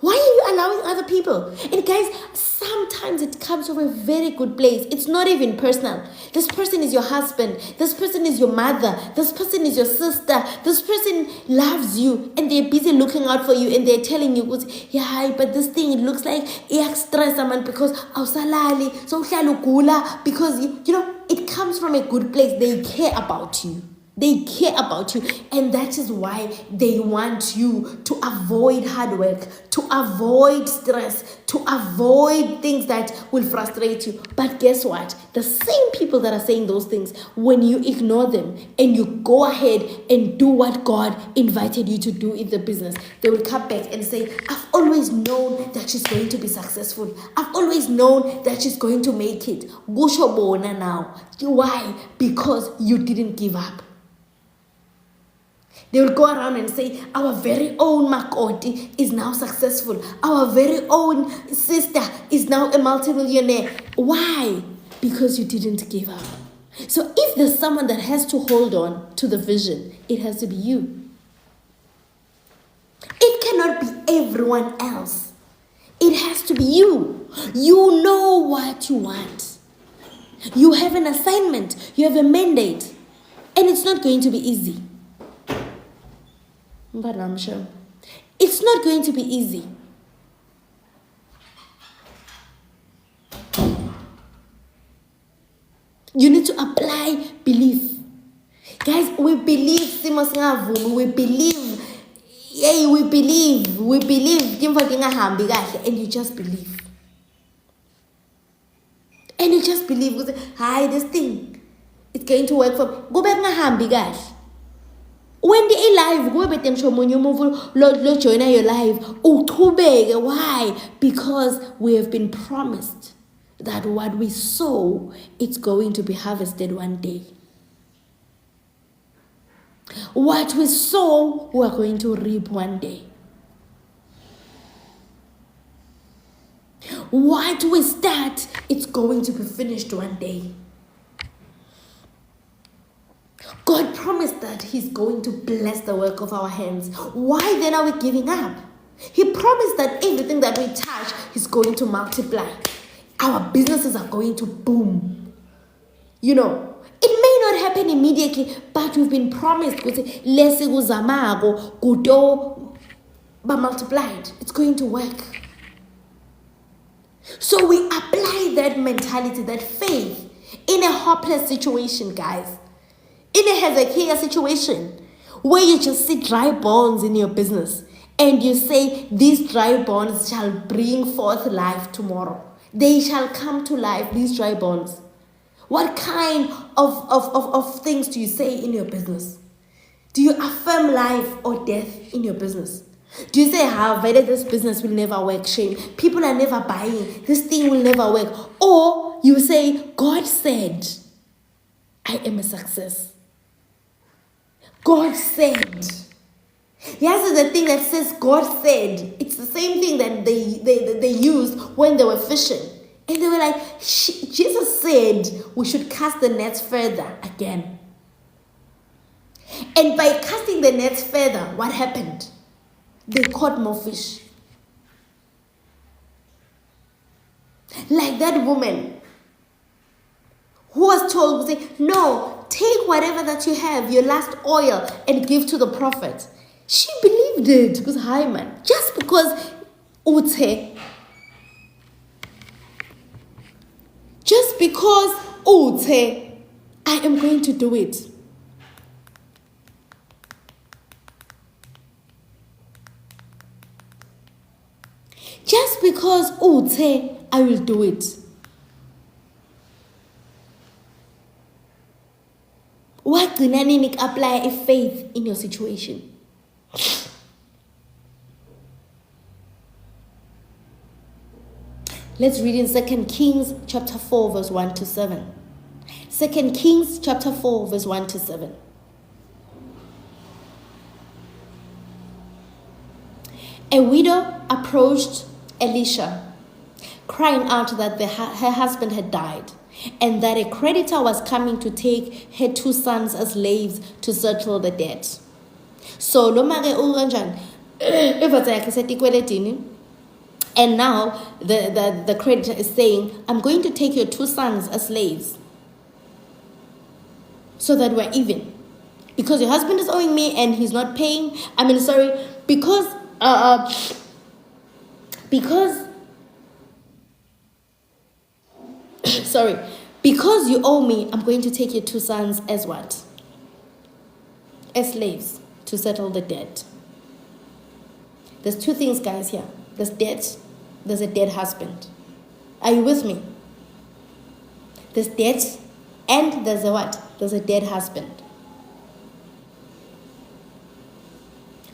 Why are you allowing other people? And guys, sometimes it comes from a very good place. It's not even personal. This person is your husband. This person is your mother. This person is your sister. This person loves you and they're busy looking out for you and they're telling you, yeah, but this thing, it looks like extra someone because awusalali, so uhlalugula, because it comes from a good place. They care about you. They care about you, and that is why they want you to avoid hard work, to avoid stress, to avoid things that will frustrate you. But guess what? The same people that are saying those things, when you ignore them and you go ahead and do what God invited you to do in the business, they will come back and say, I've always known that she's going to be successful. I've always known that she's going to make it. Gushobona now. Why? Because you didn't give up. They will go around and say, our very own Makoti is now successful. Our very own sister is now a multimillionaire. Why? Because you didn't give up. So if there's someone that has to hold on to the vision, it has to be you. It cannot be everyone else. It has to be you. You know what you want. You have an assignment. You have a mandate. And it's not going to be easy. But I'm sure it's not going to be easy. You need to apply belief. Guys, we believe, we believe, yay, we believe, and you just believe. And you just believe, hi, this thing, it's going to work for me. Go back, guys. When they live, go back them show when you move lo join your life. Oh, too big. Why? Because we have been promised that what we sow, it's going to be harvested one day. What we sow, we are going to reap one day. What we start, it's going to be finished one day. God promised that He's going to bless the work of our hands. Why then are we giving up? He promised that everything that we touch is going to multiply. Our businesses are going to boom. It may not happen immediately, but we've been promised, but multiplied. It's going to work. So we apply that mentality, that faith, in a hopeless situation, guys. In a Hezekiah situation, where you just see dry bones in your business, and you say, these dry bones shall bring forth life tomorrow. They shall come to life, these dry bones. What kind of things do you say in your business? Do you affirm life or death in your business? Do you say, how better this business will never work, shame? People are never buying. This thing will never work. Or you say, God said, I am a success. God said. Here's the thing that says God said. It's the same thing that they used when they were fishing. And they were like, Jesus said we should cast the nets further again. And by casting the nets further, what happened? They caught more fish. Like that woman who was told, say, no, take whatever that you have, your last oil, and give to the prophet. She believed it because, hi man, just because I am going to do it. Just because I will do it. What can apply a faith in your situation? Let's read in 2 Kings chapter 4 verse 1 to 7. 2 Kings chapter 4 verse 1 to 7. A widow approached Elisha, crying out that her husband had died, and that a creditor was coming to take her 2 sons as slaves to settle the debt. So and now the creditor is saying, I'm going to take your 2 sons as slaves so that we're even. Because your husband is owing me and he's not paying. Because you owe me, I'm going to take your 2 sons as what? As slaves to settle the debt. There's 2 things, guys, here. There's debt. There's a dead husband. Are you with me? There's debt and there's a what? There's a dead husband.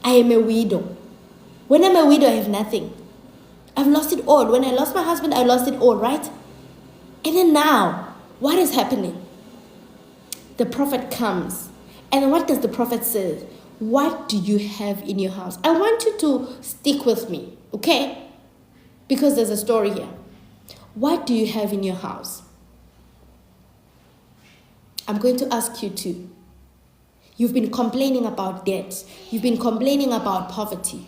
I am a widow. When I'm a widow, I have nothing. I've lost it all. When I lost my husband, I lost it all, right? And then now, what is happening? The prophet comes. And what does the prophet say? What do you have in your house? I want you to stick with me, okay? Because there's a story here. What do you have in your house? I'm going to ask you too. You've been complaining about debt. You've been complaining about poverty.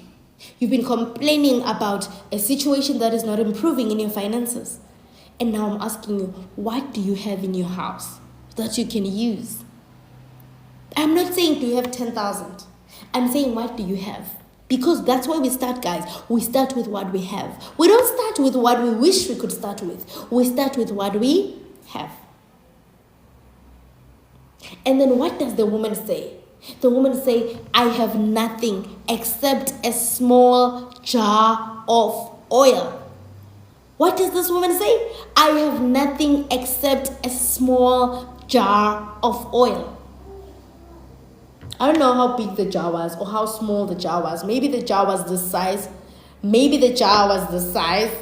You've been complaining about a situation that is not improving in your finances. And now I'm asking you, what do you have in your house that you can use? I'm not saying do you have 10,000. I'm saying what do you have? Because that's where we start, guys. We start with what we have. We don't start with what we wish we could start with. We start with what we have. And then what does the woman say? The woman say, I have nothing except a small jar of oil. What does this woman say? I have nothing except a small jar of oil. I don't know how big the jar was or how small the jar was. Maybe the jar was this size. Maybe the jar was this size.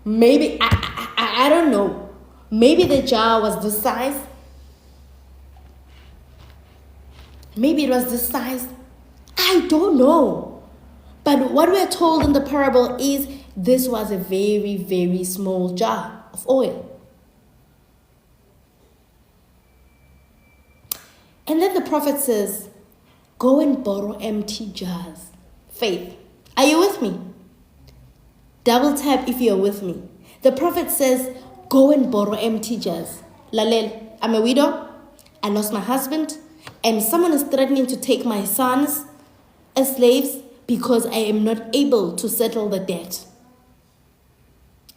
Maybe, I don't know. Maybe the jar was this size. Maybe it was this size. I don't know. But what we're told in the parable is this was a very, very small jar of oil. And then the prophet says, go and borrow empty jars. Faith. Are you with me? Double tap if you're with me. The prophet says, go and borrow empty jars. Lalel, I'm a widow. I lost my husband. And someone is threatening to take my sons as slaves because I am not able to settle the debt.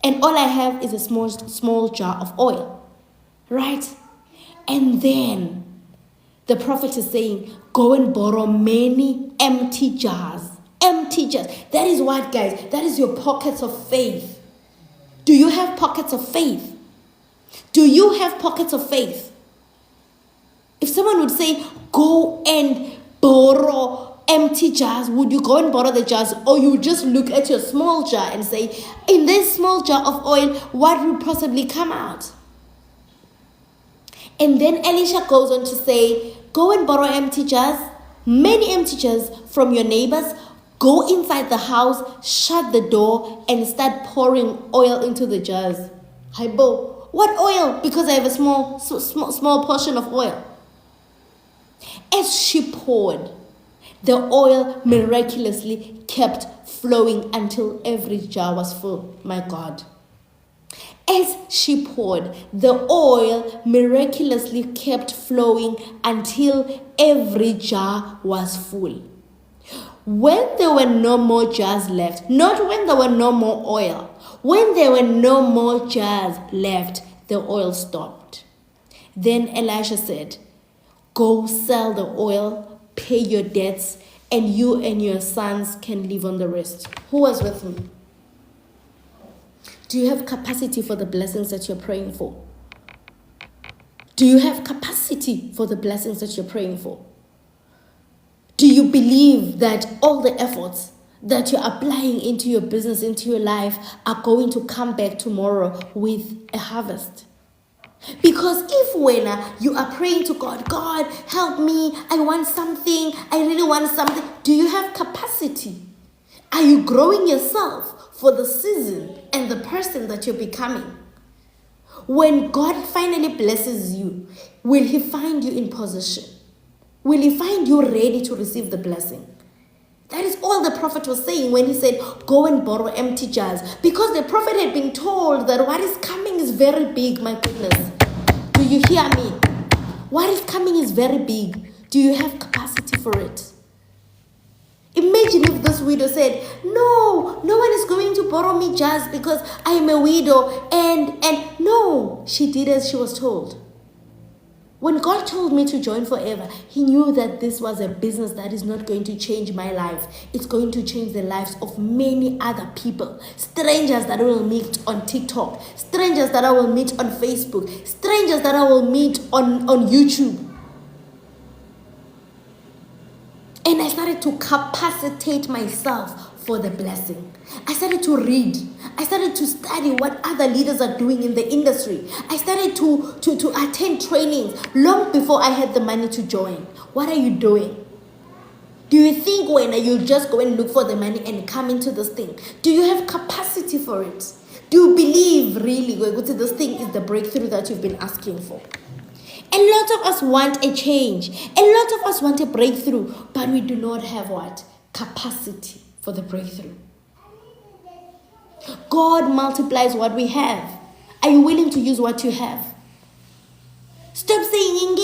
And all I have is a small jar of oil. Right? And then the prophet is saying, go and borrow many empty jars Empty jars. That is what, guys? That is your pockets of faith. Do you have pockets of faith? Do you have pockets of faith? If someone would say, go and borrow empty jars, would you go and borrow the jars? Or you just look at your small jar and say, in this small jar of oil, what will possibly come out? And then Elisha goes on to say, go and borrow empty jars, many empty jars from your neighbors. Go inside the house, shut the door, and start pouring oil into the jars. Haibo, what oil? Because I have a small portion of oil. As she poured, the oil miraculously kept flowing until every jar was full. My God. As she poured, the oil miraculously kept flowing until every jar was full. When there were no more jars left, not when there were no more oil, when there were no more jars left, the oil stopped. Then Elisha said, go sell the oil, pay your debts, and you and your sons can live on the rest. Who was with me? Do you have capacity for the blessings that you're praying for? Do you have capacity for the blessings that you're praying for? Do you believe that all the efforts that you're applying into your business, into your life, are going to come back tomorrow with a harvest? Because if when you are praying to God, God, help me, I want something, I really want something, do you have capacity? Are you growing yourself for the season and the person that you're becoming? When God finally blesses you, will He find you in position? Will He find you ready to receive the blessing? That is all the prophet was saying when he said, go and borrow empty jars. Because the prophet had been told that what is coming is very big, my goodness. Do you hear me? What is coming is very big. Do you have capacity for it? Imagine if this widow said, no one is going to borrow me jars because I am a widow. And no, she did as she was told. When God told me to join Forever, He knew that this was a business that is not going to change my life. It's going to change the lives of many other people. Strangers that I will meet on TikTok. Strangers that I will meet on Facebook. Strangers that I will meet on YouTube. And I started to capacitate myself for the blessing. I started to read. I started to study what other leaders are doing in the industry. I started to attend trainings long before I had the money to join. What are you doing? Do you think when you just go and look for the money and come into this thing? Do you have capacity for it? Do you believe really this thing is the breakthrough that you've been asking for? A lot of us want a change. A lot of us want a breakthrough, but we do not have what? Capacity for the breakthrough. God multiplies what we have. Are you willing to use what you have? Stop saying,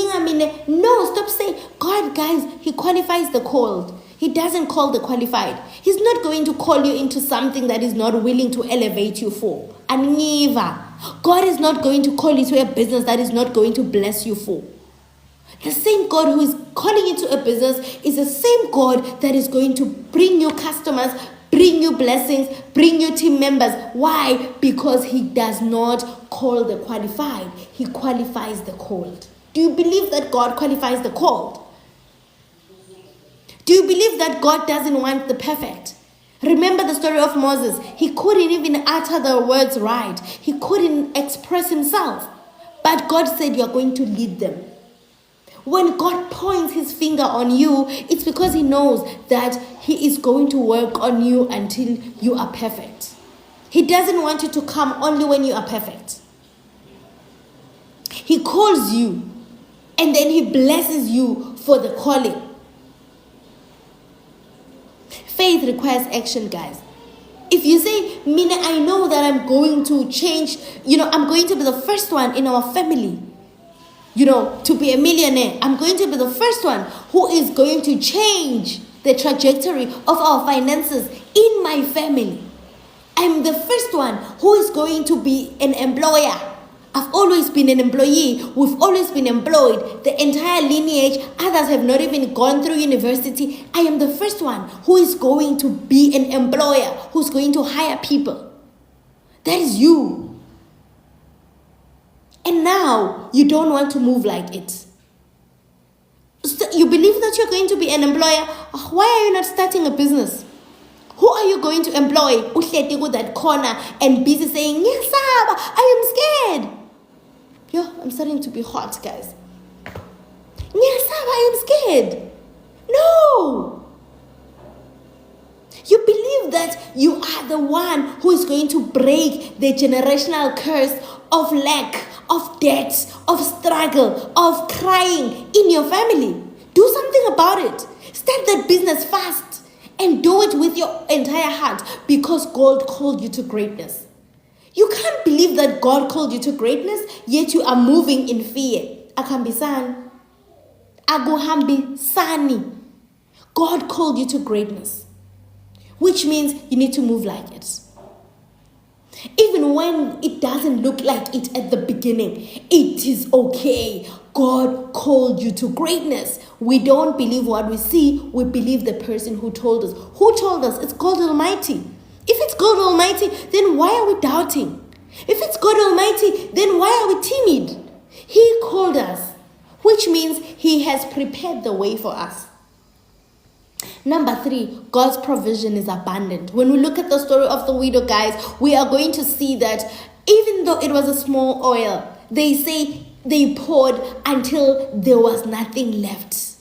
no, stop saying, God, guys, He qualifies the called. He doesn't call the qualified. He's not going to call you into something that He's not willing to elevate you for. And never. God is not going to call you to a business that is not going to bless you for. The same God who is calling you to a business is the same God that is going to bring you customers, bring you blessings, bring you team members. Why? Because He does not call the qualified. He qualifies the called. Do you believe that God qualifies the called? Do you believe that God doesn't want the perfect? Remember the story of Moses. He couldn't even utter the words right. He couldn't express himself. But God said, you're going to lead them. When God points His finger on you, it's because He knows that He is going to work on you until you are perfect. He doesn't want you to come only when you are perfect. He calls you and then He blesses you for the calling. Faith requires action, guys. If you say, Mina, I know that I'm going to change, I'm going to be the first one in our family, to be a millionaire. I'm going to be the first one who is going to change the trajectory of our finances in my family. I'm the first one who is going to be an employer. I've always been an employee. We've always been employed. The entire lineage, others have not even gone through university. I am the first one who is going to be an employer, who's going to hire people. That is you. And now you don't want to move like it. You believe that you're going to be an employer. Why are you not starting a business? Who are you going to employ? Uhleti with that corner and busy saying, "Niyasaba, I am scared." Yo, I'm starting to be hot, guys. "Niyasaba, I am scared." No. You believe that you are the one who is going to break the generational curse of lack, of debt, of struggle, of crying in your family. Do something about it. Start that business fast and do it with your entire heart because God called you to greatness. You can't believe that God called you to greatness, yet you are moving in fear. Akambisani. Aguhambisani. God called you to greatness, which means you need to move like it. Even when it doesn't look like it at the beginning, it is okay. God called you to greatness. We don't believe what we see. We believe the person who told us. Who told us? It's God Almighty. If it's God Almighty, then why are we doubting? If it's God Almighty, then why are we timid? He called us, which means He has prepared the way for us. Number 3, God's provision is abundant. When we look at the story of the widow, guys, we are going to see that even though it was a small oil, they say they poured until there was nothing left.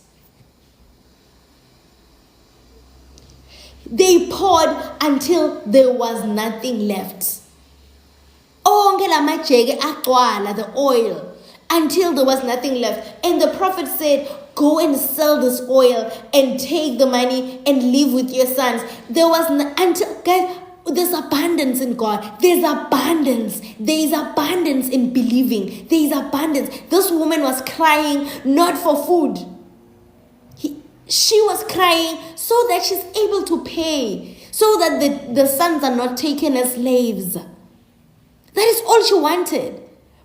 They poured until there was nothing left. The oil, until there was nothing left. And the prophet said, "Go and sell this oil and take the money and live with your sons." There was guys, there's abundance in God. There's abundance. There is abundance in believing. There is abundance. This woman was crying not for food. She was crying so that she's able to pay, so that the sons are not taken as slaves. That is all she wanted.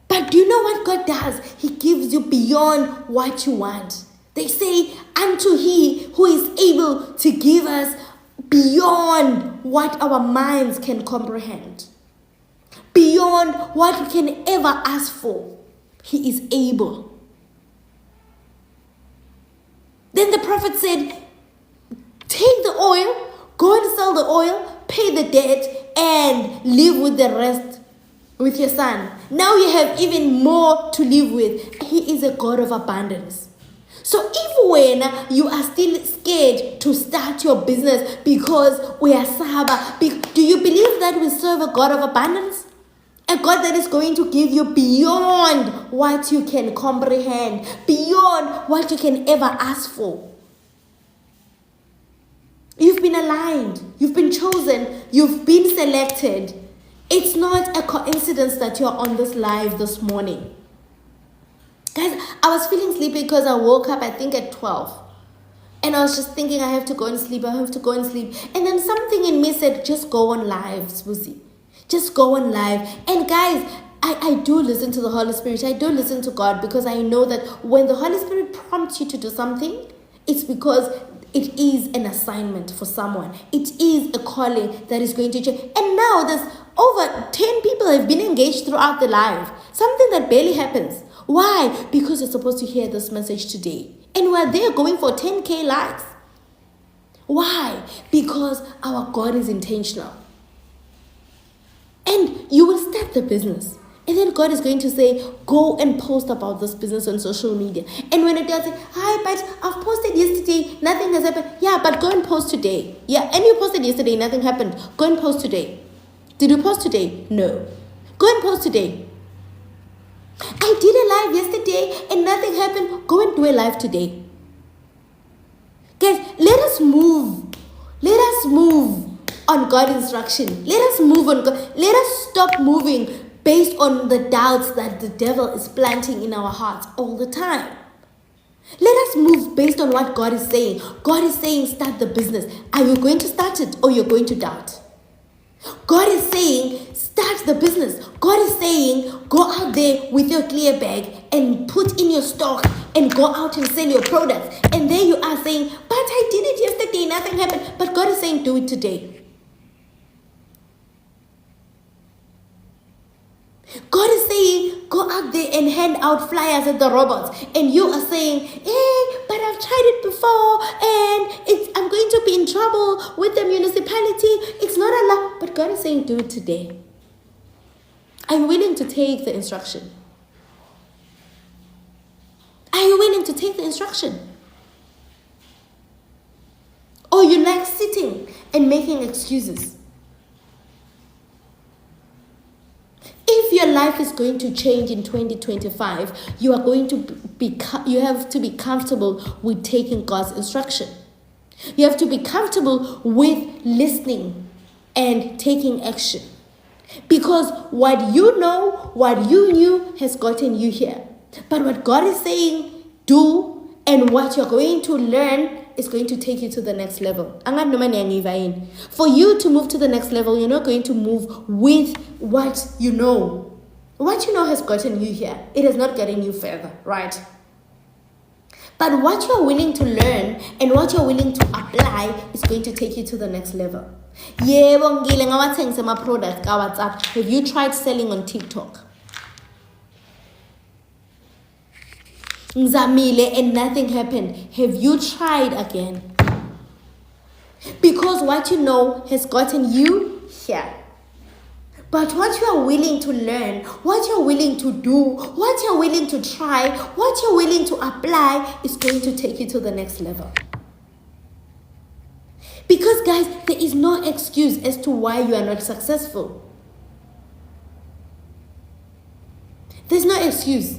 But do you know what God does? He gives you beyond what you want. They say, "Unto He who is able to give us beyond what our minds can comprehend, beyond what we can ever ask for. He is able." Then the prophet said, "Take the oil, go and sell the oil, pay the debt, and live with the rest with your son." Now you have even more to live with. He is a God of abundance. So even when you are still scared to start your business because we are sahaba, do you believe that we serve a God of abundance? A God that is going to give you beyond what you can comprehend, beyond what you can ever ask for. You've been aligned, you've been chosen, you've been selected. It's not a coincidence that you're on this live this morning. Guys, I was feeling sleepy because I woke up, I think, at 12. And I was just thinking, I have to go and sleep, I have to go and sleep. And then something in me said, just go on live, Swuzi. Just go on live. And guys, I do listen to the Holy Spirit. I do listen to God because I know that when the Holy Spirit prompts you to do something, it's because it is an assignment for someone. It is a calling that is going to change. And now there's over 10 people have been engaged throughout the live. Something that barely happens. Why? Because you're supposed to hear this message today. And we're there going for 10K likes. Why? Because our God is intentional. And you will start the business. And then God is going to say, go and post about this business on social media. And when it does say, hi, but I've posted yesterday, nothing has happened. Yeah, but go and post today. Yeah, and you posted yesterday, nothing happened. Go and post today. Did you post today? No. Go and post today. I did a live yesterday and nothing happened. Go and do a live today. Guys, let us move. Let us move on God's instruction. Let us move on God. Let us stop moving based on the doubts that the devil is planting in our hearts all the time. Let us move based on what God is saying. God is saying, start the business. Are you going to start it or you're going to doubt? God is saying, start start the business. God is saying, go out there with your clear bag and put in your stock and go out and sell your products. And there you are saying, but I did it yesterday, nothing happened. But God is saying, do it today. God is saying, go out there and hand out flyers at the robots. And you are saying, hey, but I've tried it before and I'm going to be in trouble with the municipality. It's not allowed. But God is saying, do it today. Are you willing to take the instruction? Are you willing to take the instruction? Or you like sitting and making excuses? If your life is going to change in 2025, you have to be comfortable with taking God's instruction. You have to be comfortable with listening and taking action. Because what you know, what you knew has gotten you here. But what God is saying, do, and what you're going to learn is going to take you to the next level. For you to move to the next level, you're not going to move with what you know. What you know has gotten you here. It has not gotten you further, right? But what you're willing to learn and what you're willing to apply is going to take you to the next level. Have you tried selling on TikTok? And nothing happened. Have you tried again? Because what you know has gotten you here. But what you are willing to learn, what you're willing to do, what you're willing to try, what you're willing to apply is going to take you to the next level. Because guys, there is no excuse as to why you are not successful. There's no excuse.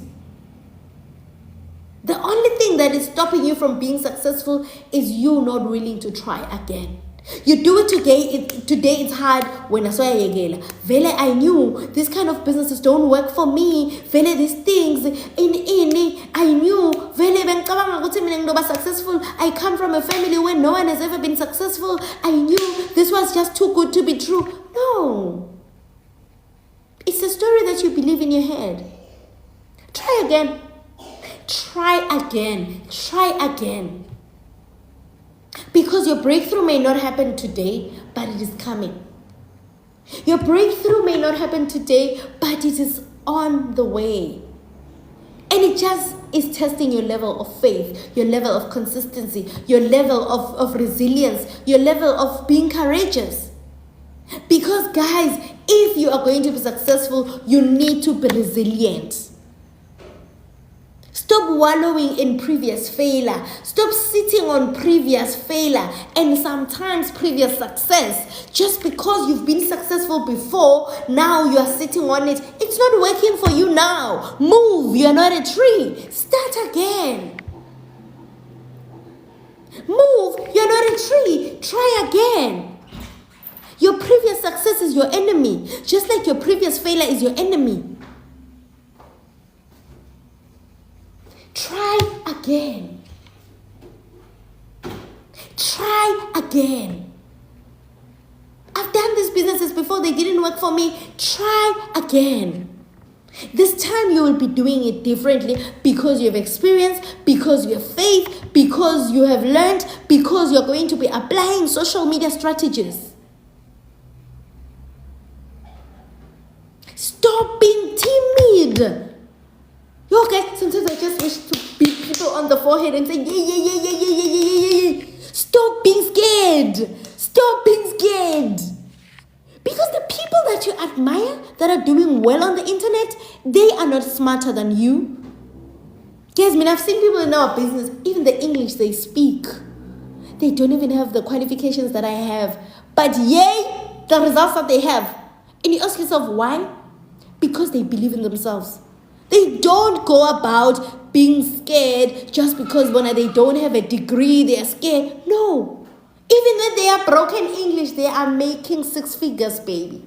The only thing that is stopping you from being successful is you not willing to try again. You do it today. Today it's hard. When I saw Vele, I knew this kind of businesses don't work for me. Vele, these things I knew. Vele, successful. I come from a family where no one has ever been successful. I knew this was just too good to be true. No, it's a story that you believe in your head. Try again. Try again. Try again. Because your breakthrough may not happen today, but it is coming. Your breakthrough may not happen today, but it is on the way. And it just is testing your level of faith, your level of consistency, your level of resilience, your level of being courageous. Because guys, if you are going to be successful, you need to be resilient. Stop wallowing in previous failure. Stop sitting on previous failure and sometimes previous success. Just because you've been successful before, now you are sitting on it. It's not working for you now. Move. You're not a tree. Start again. Move. You're not a tree. Try again. Your previous success is your enemy. Just like your previous failure is your enemy. Try again. Try again. I've done these businesses before, they didn't work for me. Try again. This time you will be doing it differently because you have experience, because you have faith, because you have learned, because you're going to be applying social media strategies. Stop being timid. Okay, sometimes I just wish to beat people on the forehead and say, yeah. Stop being scared. Stop being scared. Because the people that you admire that are doing well on the internet, they are not smarter than you. Guys, I've seen people in our business, even the English they speak, they don't even have the qualifications that I have. But yay, the results that they have. And you ask yourself, why? Because they believe in themselves. They don't go about being scared just because when they don't have a degree, they are scared. No. Even when they are broken English, they are making 6 figures, baby.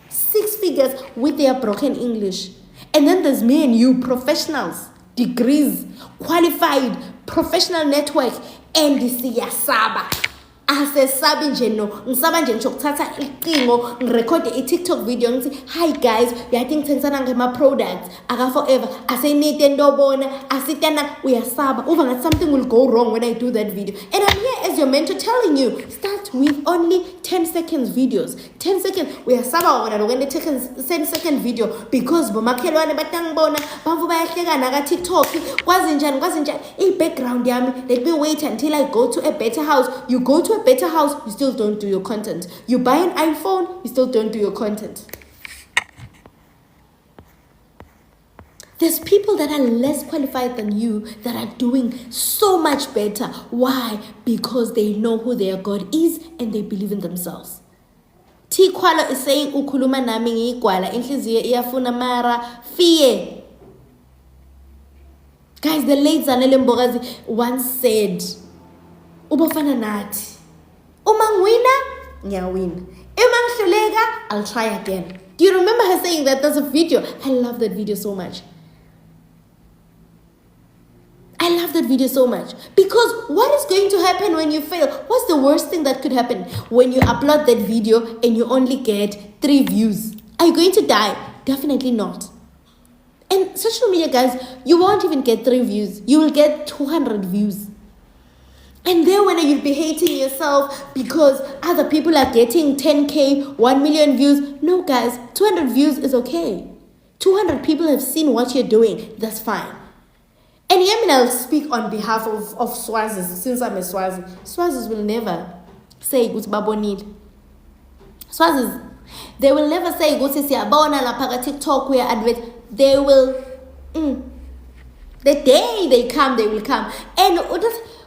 6 figures with their broken English. And then there's me and you, professionals, degrees, qualified, professional network, and the siyasaba. asesabi nje no ngisaba nje ngizokuthatha iqingo ngirekhode i-TikTok video ngithi hi guys uyathi ngithengisana ngema-products aka-forever asenite ntobona asitana uyasaba uva ngathi something will go wrong when I do that video. And I'm here as your mentor telling you, start with only 10 seconds videos. 10 seconds uyasaba wona lokho 10 second video because bomakhelwane batangibona bamvu bayahlekana ka-TikTok kwazi njani i-background yami. Let me wait until I go to a better house. You go to a better house, you still don't do your content. You buy an iPhone, you still don't do your content. There's people that are less qualified than you that are doing so much better. Why? Because they know who their God is and they believe in themselves. Tikwalo is saying ukhuluma nami ngiyigwala inhliziyo iyafuna mara fear. Guys, the late Zanele Mbogazi once said, ubofana nathi. Uma ngwina, ngiyawina. Uma ngihluleka, I'll try again. Do you remember her saying that? There's a video. I love that video so much. I love that video so much. Because what is going to happen when you fail? What's the worst thing that could happen when you upload that video and you only get 3 views? Are you going to die? Definitely not. And social media, guys, you won't even get 3 views. You will get 200 views. And then when you'll be hating yourself because other people are getting 10K, 1 million views. No, guys, 200 views is okay. 200 people have seen what you're doing. That's fine. And I'll speak on behalf of Swazis, since I'm a Swazi. Swazis will never say good babonil. Swazis, they will never say good siyabona lapha TikTok we are advert. They will the day they come, they will come. And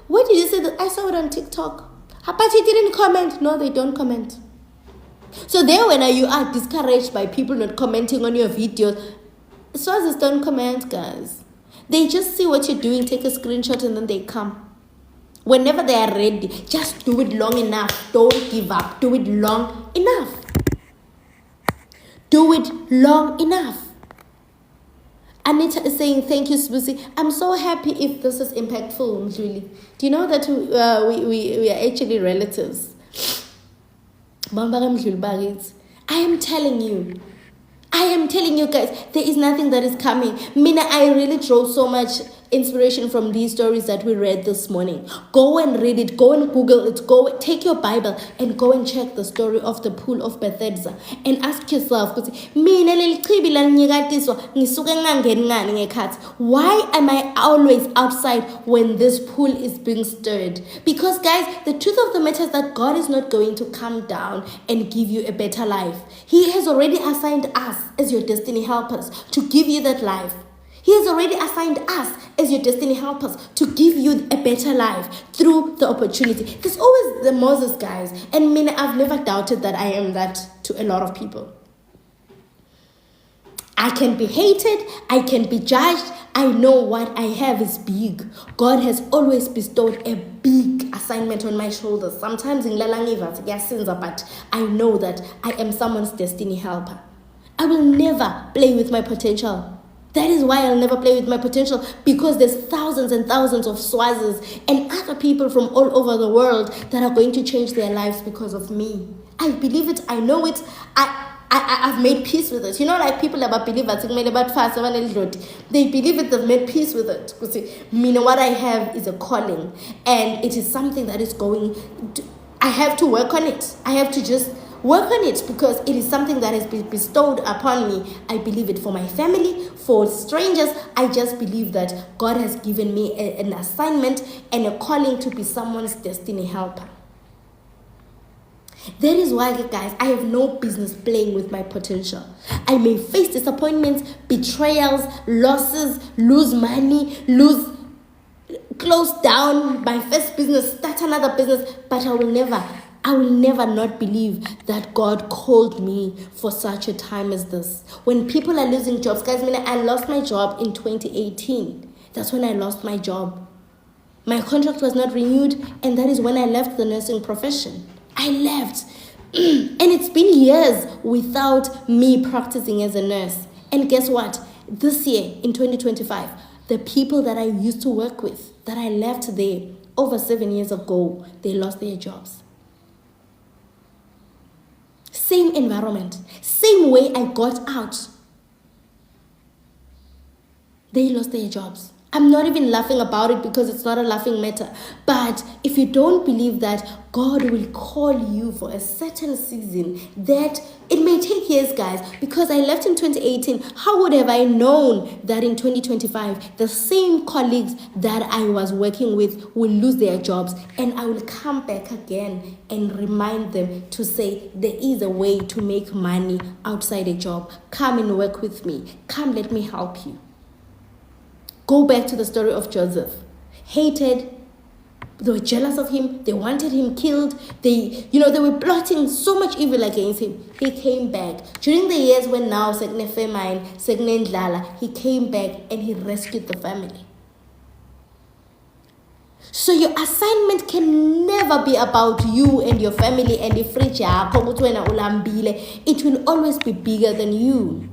what did you say? That I saw it on TikTok. But you didn't comment. No, they don't comment. So then when you are discouraged by people not commenting on your videos, Swazis don't comment, guys. They just see what you're doing, take a screenshot, and then they come. Whenever they are ready, just do it long enough. Don't give up. Do it long enough. Do it long enough. Anita is saying, thank you, Sbusi. I'm so happy if this is impactful, Mjuli. Do you know that we are actually relatives? I am telling you guys, there is nothing that is coming. Mina, I really draw so much inspiration from these stories that we read this morning. Go and read it. Go and Google it. Go take your Bible and go and check the story of the pool of Bethesda and ask yourself, why am I always outside when this pool is being stirred? Because guys, the truth of the matter is that God is not going to come down and give you a better life. He has already assigned us as your destiny helpers to give you that life. He has already assigned us as your destiny helpers to give you a better life through the opportunity. There's always the Moses, guys. And I've never doubted that I am that to a lot of people. I can be hated. I can be judged. I know what I have is big. God has always bestowed a big assignment on my shoulders. Sometimes in Lalangiva, but I know that I am someone's destiny helper. I will never play with my potential. That is why I'll never play with my potential, because there's thousands and thousands of Swazis and other people from all over the world that are going to change their lives because of me. I believe it. I know it. I've made peace with it. You know, like people about believe that they believe it, they've made peace with it. Because what I have is a calling, and it is something that is going to, I have to work on it. I have to just work on it because it is something that has been bestowed upon me. I believe it for my family, for strangers. I just believe that God has given me an assignment and a calling to be someone's destiny helper. That is why, guys, I have no business playing with my potential. I may face disappointments, betrayals, losses, lose money, close down my first business, start another business, but I will never not believe that God called me for such a time as this. When people are losing jobs, guys, I lost my job in 2018. That's when I lost my job. My contract was not renewed, and that is when I left the nursing profession. I left. And it's been years without me practicing as a nurse. And guess what? This year, in 2025, the people that I used to work with, that I left there over 7 years ago, they lost their jobs. same environment, same way I got out. They lost their jobs. I'm not even laughing about it because it's not a laughing matter. But if you don't believe that God will call you for a certain season, that it may take years, guys, because I left in 2018. How would have I known that in 2025, the same colleagues that I was working with will lose their jobs, and I will come back again and remind them to say, there is a way to make money outside a job. Come and work with me. Come, let me help you. Go back to the story of Joseph. Hated, they were jealous of him, they wanted him killed, they were plotting so much evil against him. He came back. During the years when now Segne famine, Segne Ndlala, he came back and he rescued the family. So your assignment can never be about you and your family and the fridge. It will always be bigger than you.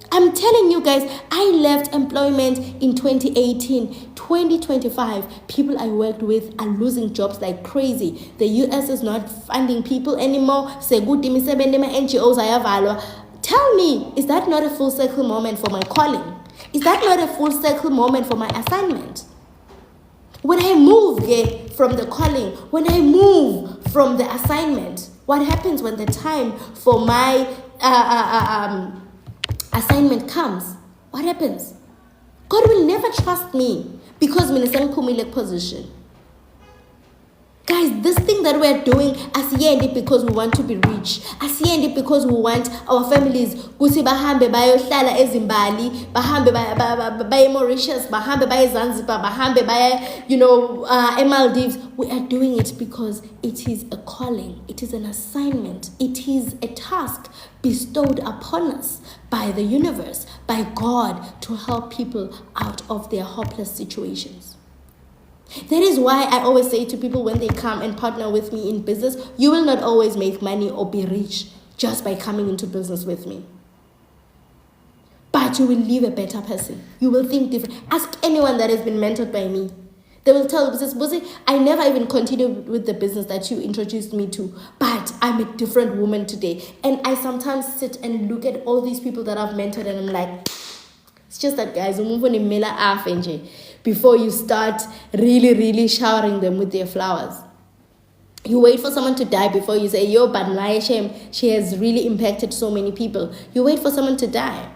I'm telling you guys, I left employment in 2018. 2025, people I worked with are losing jobs like crazy. The US is not funding people anymore. NGOs. Tell me, is that not a full circle moment for my calling? Is that not a full circle moment for my assignment? When I move from the calling, when I move from the assignment, what happens when the time for my assignment comes? What happens? God will never trust me because I'm in a position. Guys, this thing that we're doing, asiyende because we want to be rich, asiyende because we want our families kuthi bahambe bayohlala eZimbali, bahambe baye Mauritius, bahambe baye Zanzibar, bahambe baye Maldives. We are doing it because it is a calling, it is an assignment, it is a task bestowed upon us by the universe, by God, to help people out of their hopeless situations. That is why I always say to people when they come and partner with me in business, you will not always make money or be rich just by coming into business with me. But you will live a better person. You will think different. Ask anyone that has been mentored by me. They will tell you, Busi, I never even continued with the business that you introduced me to, but I'm a different woman today. And I sometimes sit and look at all these people that I've mentored and I'm like, it's just that, guys, before you start really, really showering them with their flowers. You wait for someone to die before you say, yo, but she has really impacted so many people. You wait for someone to die.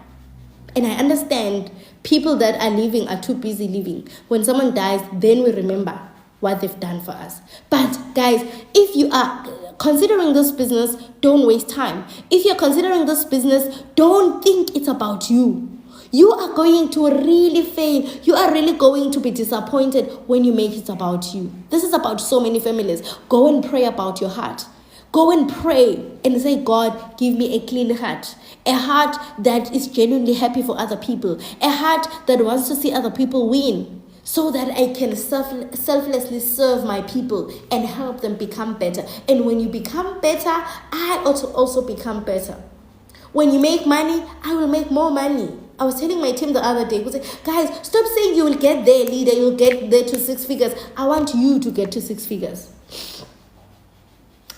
And I understand people that are living are too busy living. When someone dies, then we remember what they've done for us. But guys, if you are considering this business, don't waste time. If you're considering this business, don't think it's about you. You are going to really fail. You are really going to be disappointed when you make it about you. This is about so many families. Go and pray about your heart. Go and pray and say, God, give me a clean heart. A heart that is genuinely happy for other people. A heart that wants to see other people win, so that I can selflessly serve my people and help them become better. And when you become better, I also become better. When you make money, I will make more money. I was telling my team the other day, guys, stop saying you will get there, leader, you'll get there to 6 figures. I want you to get to 6 figures.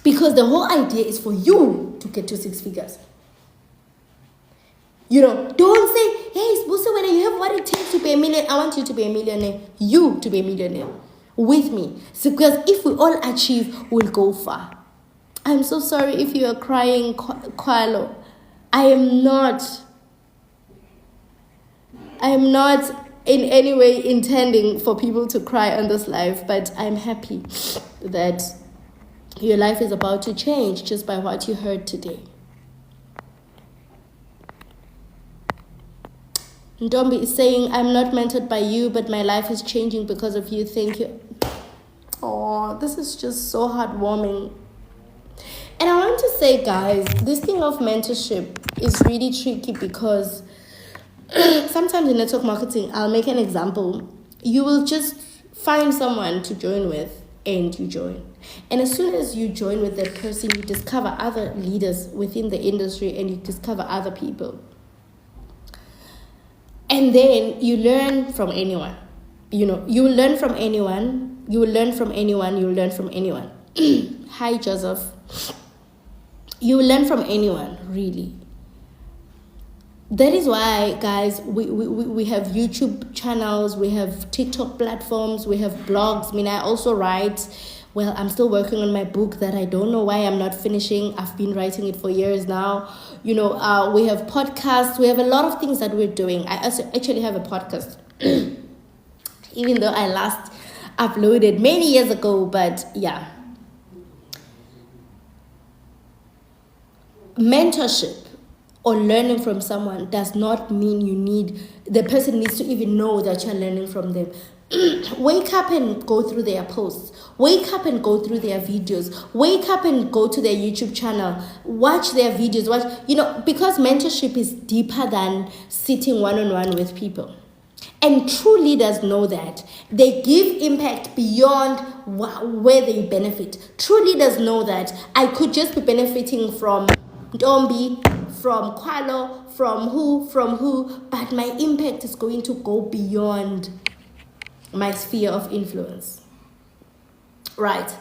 Because the whole idea is for you to get to 6 figures. Don't say, hey, Busa, when you have what it takes to be a millionaire, I want you to be a millionaire. You to be a millionaire with me. So, because if we all achieve, we'll go far. I'm so sorry if you are crying, Kwalo. I am not in any way intending for people to cry on this life, but I'm happy that your life is about to change just by what you heard today. Ndombi is saying, I'm not mentored by you, but my life is changing because of you. Thank you. Oh, this is just so heartwarming. And I want to say, guys, this thing of mentorship is really tricky because sometimes in network marketing, I'll make an example. You will just find someone to join with and you join. And as soon as you join with that person, you discover other leaders within the industry and you discover other people. And then you learn from anyone. You will learn from anyone. You will learn from anyone. You will learn from anyone. Hi, Joseph. You will learn from anyone, really. That is why, guys, we have YouTube channels, we have TikTok platforms, we have blogs. I mean, I also write. Well, I'm still working on my book that I don't know why I'm not finishing. I've been writing it for years now. We have podcasts. We have a lot of things that we're doing. I also actually have a podcast, even though I last uploaded many years ago. But yeah, mentorship or learning from someone does not mean the person needs to even know that you're learning from them. Wake up and go through their posts. Wake up and go through their videos. Wake up and go to their YouTube channel. Watch their videos. Because mentorship is deeper than sitting one-on-one with people. And true leaders know that. They give impact beyond where they benefit. True leaders know that I could just be benefiting from Dombi, from Kwalo, from who, but my impact is going to go beyond my sphere of influence. Right?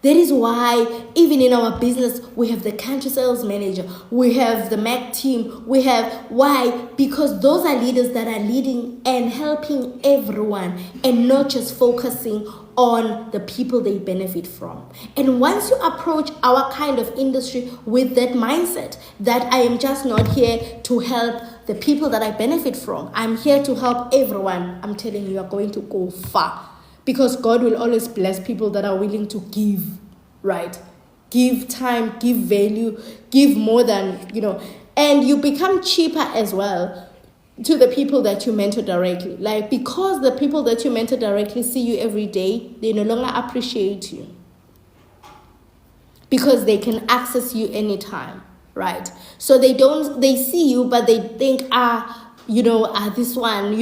That is why even in our business, we have the country sales manager, we have the MAC team, why? Because those are leaders that are leading and helping everyone and not just focusing on the people they benefit from. And once you approach our kind of industry with that mindset, that I am just not here to help the people that I benefit from, I'm here to help everyone, I'm telling you, are going to go far. Because God will always bless people that are willing to give, right? Give time, give value, give more than, and you become cheaper as well to the people that you mentor directly. Like, because the people that you mentor directly see you every day, they no longer appreciate you. Because they can access you anytime, right? So they see you, but they think, this one,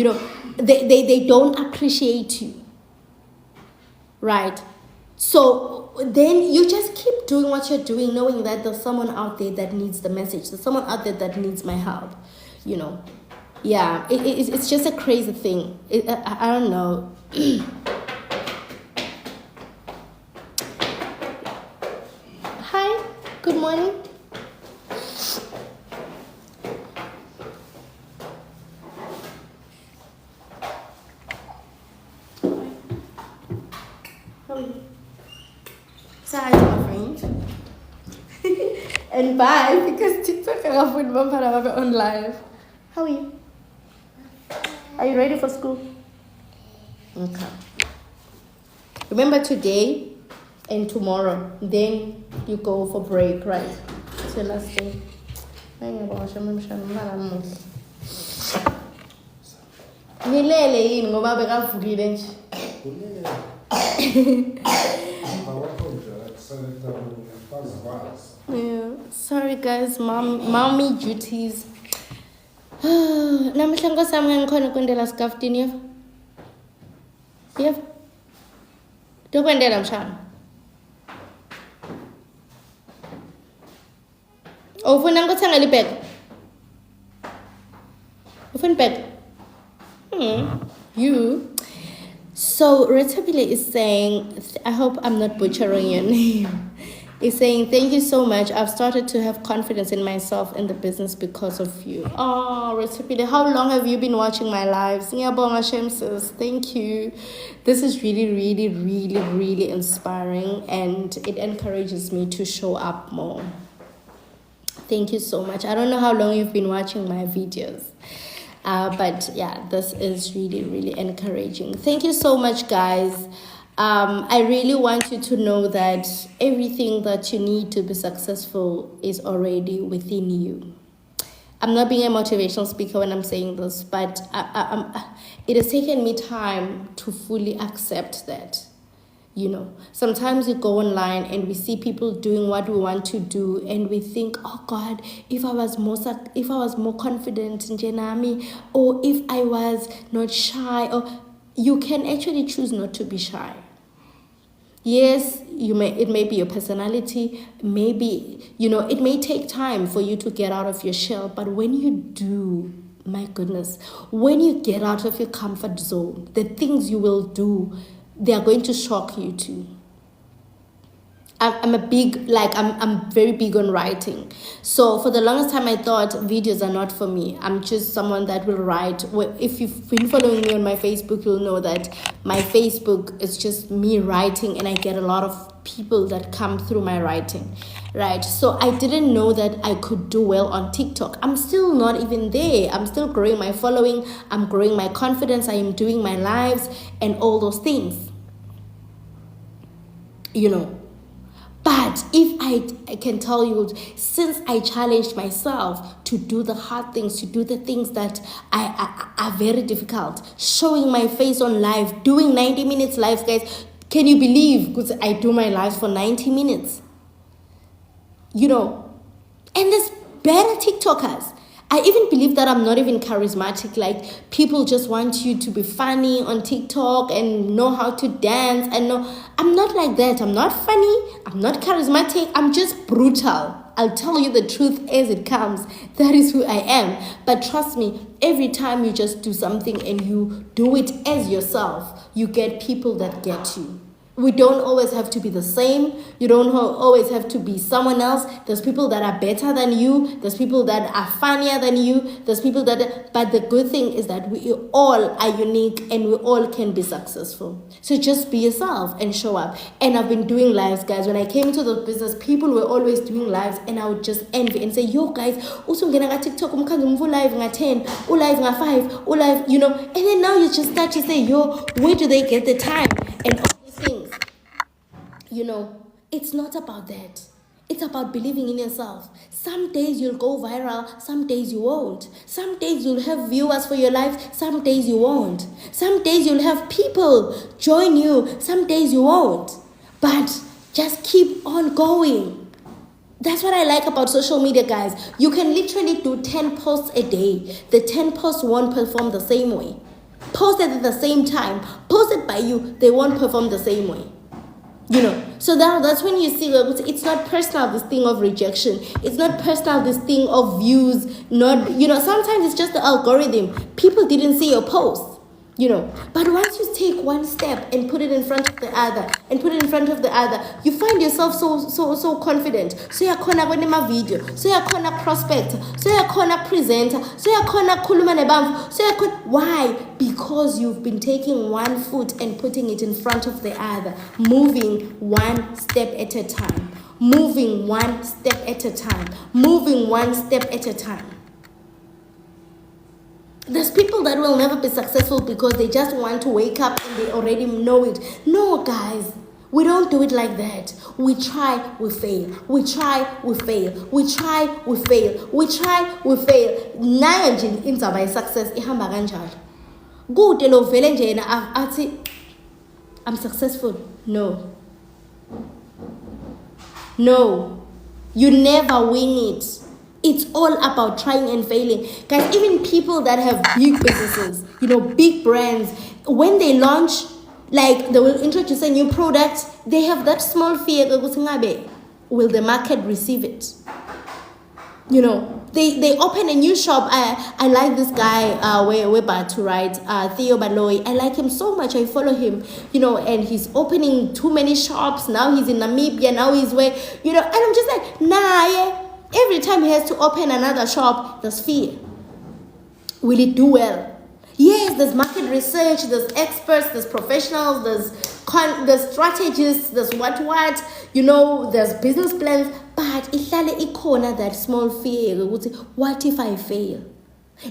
they don't appreciate you. Right? So then you just keep doing what you're doing, knowing that there's someone out there that needs the message. There's someone out there that needs my help, Yeah, it's just a crazy thing. I don't know. Hi, good morning. Say hi to my friend. And bye, because TikTok are on live. How are you? Are you ready for school? Okay. Remember today and tomorrow, then you go for break, right? It's your last day. Nilele yini ngoba bekavukile nje. Yeah. Sorry guys, mommy duties. Namhla nkosami ngikhona kwendela skaftini yeva. Yeva. Dokwendela mshana. Ufuna ngikuthenga libhek. Ufuna ibhek? You. So Retabile is saying, I hope I'm not butchering your name. Is saying, thank you so much. I've started to have confidence in myself and the business because of you. Oh, Retabile, how long have you been watching my lives? Thank you. This is really, really, really, really inspiring, and it encourages me to show up more. Thank you so much. I don't know how long you've been watching my videos. But yeah, this is really, really encouraging. Thank you so much, guys. I really want you to know that everything that you need to be successful is already within you. I'm not being a motivational speaker when I'm saying this, but it has taken me time to fully accept that. Sometimes we go online and we see people doing what we want to do, and we think, oh God, if I was more confident in Jenami, or if I was not shy, or you can actually choose not to be shy. Yes, it may be your personality, maybe, it may take time for you to get out of your shell, but when you do, my goodness, when you get out of your comfort zone, the things you will do, they are going to shock you too. I'm a big, like, I'm very big on writing. So for the longest time, I thought videos are not for me. I'm just someone that will write. If you've been following me on my Facebook, you'll know that my Facebook is just me writing, and I get a lot of people that come through my writing, right? So I didn't know that I could do well on TikTok. I'm still not even there. I'm still growing my following. I'm growing my confidence. I am doing my lives and all those things, you know. But if I can tell you, since I challenged myself to do the hard things, to do the things that are very difficult, showing my face on live, doing 90 minutes live, guys, can you believe? Because I do my lives for 90 minutes, you know. And there's better TikTokers. I even believe that I'm not even charismatic. Like, people just want you to be funny on TikTok and know how to dance. And no, I'm not like that. I'm not funny. I'm not charismatic. I'm just brutal. I'll tell you the truth as it comes. That is who I am. But trust me, every time you just do something and you do it as yourself, you get people that get you. We don't always have to be the same. You don't always have to be someone else. There's people that are better than you. There's people that are funnier than you. There's people that... But the good thing is that we all are unique and we all can be successful. So just be yourself and show up. And I've been doing lives, guys. When I came into the business, people were always doing lives, and I would just envy and say, yo, guys, also I'm going to TikTok, I'm going to live at 10, or live at 5, or live, you know. And then now you just start to say, yo, where do they get the time? And all these things. You know, it's not about that. It's about believing in yourself. Some days you'll go viral, some days you won't. Some days you'll have viewers for your life, some days you won't. Some days you'll have people join you, some days you won't. But just keep on going. That's what I like about social media, guys. You can literally do 10 posts a day. The 10 posts won't perform the same way. Post it at the same time. Post it by you, they won't perform the same way. You know, so that's when you see it's not personal, this thing of rejection. It's not personal, this thing of views. Not, you know, sometimes it's just the algorithm. People didn't see your post, you know. But once you take one step and put it in front of the other, and put it in front of the other, you find yourself so confident. So you're gonna go my video. So you're gonna prospect. So you're gonna present. So you're gonna kuluma nebam. So you're why? Because you've been taking one foot and putting it in front of the other, moving one step at a time, moving one step at a time, moving one step at a time. There's people that will never be successful because they just want to wake up and they already know it. No, guys, we don't do it like that. We try, we fail. We try, we fail. We try, we fail. We try, we fail. Nayo nje indaba ye success ihamba kanjalo. Kude lo vele nje yena athi I'm successful. No. No. You never win it. It's all about trying and failing. Guys, even people that have big businesses, you know, big brands, when they launch, like they will introduce a new product, they have that small fear, will the market receive it? You know, they open a new shop. I like this guy, we're about to write, Theo Baloy. I like him so much. I follow him, you know, and he's opening too many shops. Now he's in Namibia. Now he's where, you know, and I'm just like, nah, yeah. Every time he has to open another shop, there's fear. Will it do well? Yes, there's market research, there's experts, there's professionals, there's strategists, there's what, you know, there's business plans. But ihlale ikhona that small fear. What if I fail?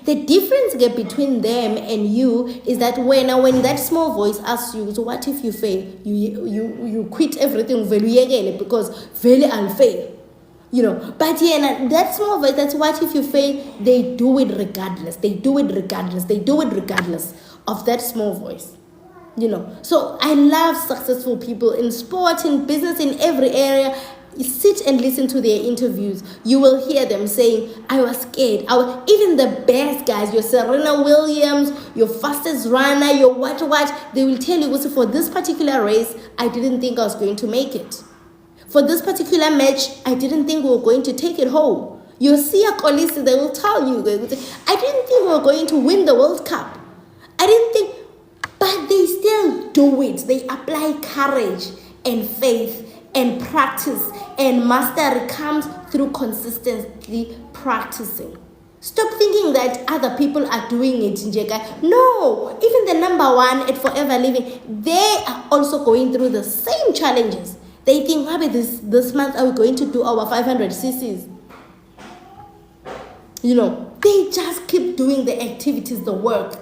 The difference between them and you is that when that small voice asks you, so what if you fail? You quit everything, because really I'll fail. You know, but yeah, that small voice, that's what if you fail, they do it regardless. They do it regardless. They do it regardless of that small voice. You know, so I love successful people in sport, in business, in every area. You sit and listen to their interviews. You will hear them saying, I was scared. Even the best guys, your Serena Williams, your fastest runner, your what, they will tell you, for this particular race, I didn't think I was going to make it. For this particular match, I didn't think we were going to take it home. You'll see a colleague, they will tell you, I didn't think we were going to win the World Cup. I didn't think, but they still do it. They apply courage and faith And practice and mastery comes through consistently practicing. Stop thinking that other people are doing it, Njeka. No, even the number one at Forever Living, they are also going through the same challenges. They think, maybe this month are we going to do our 500 cc's? You know, they just keep doing the activities, the work.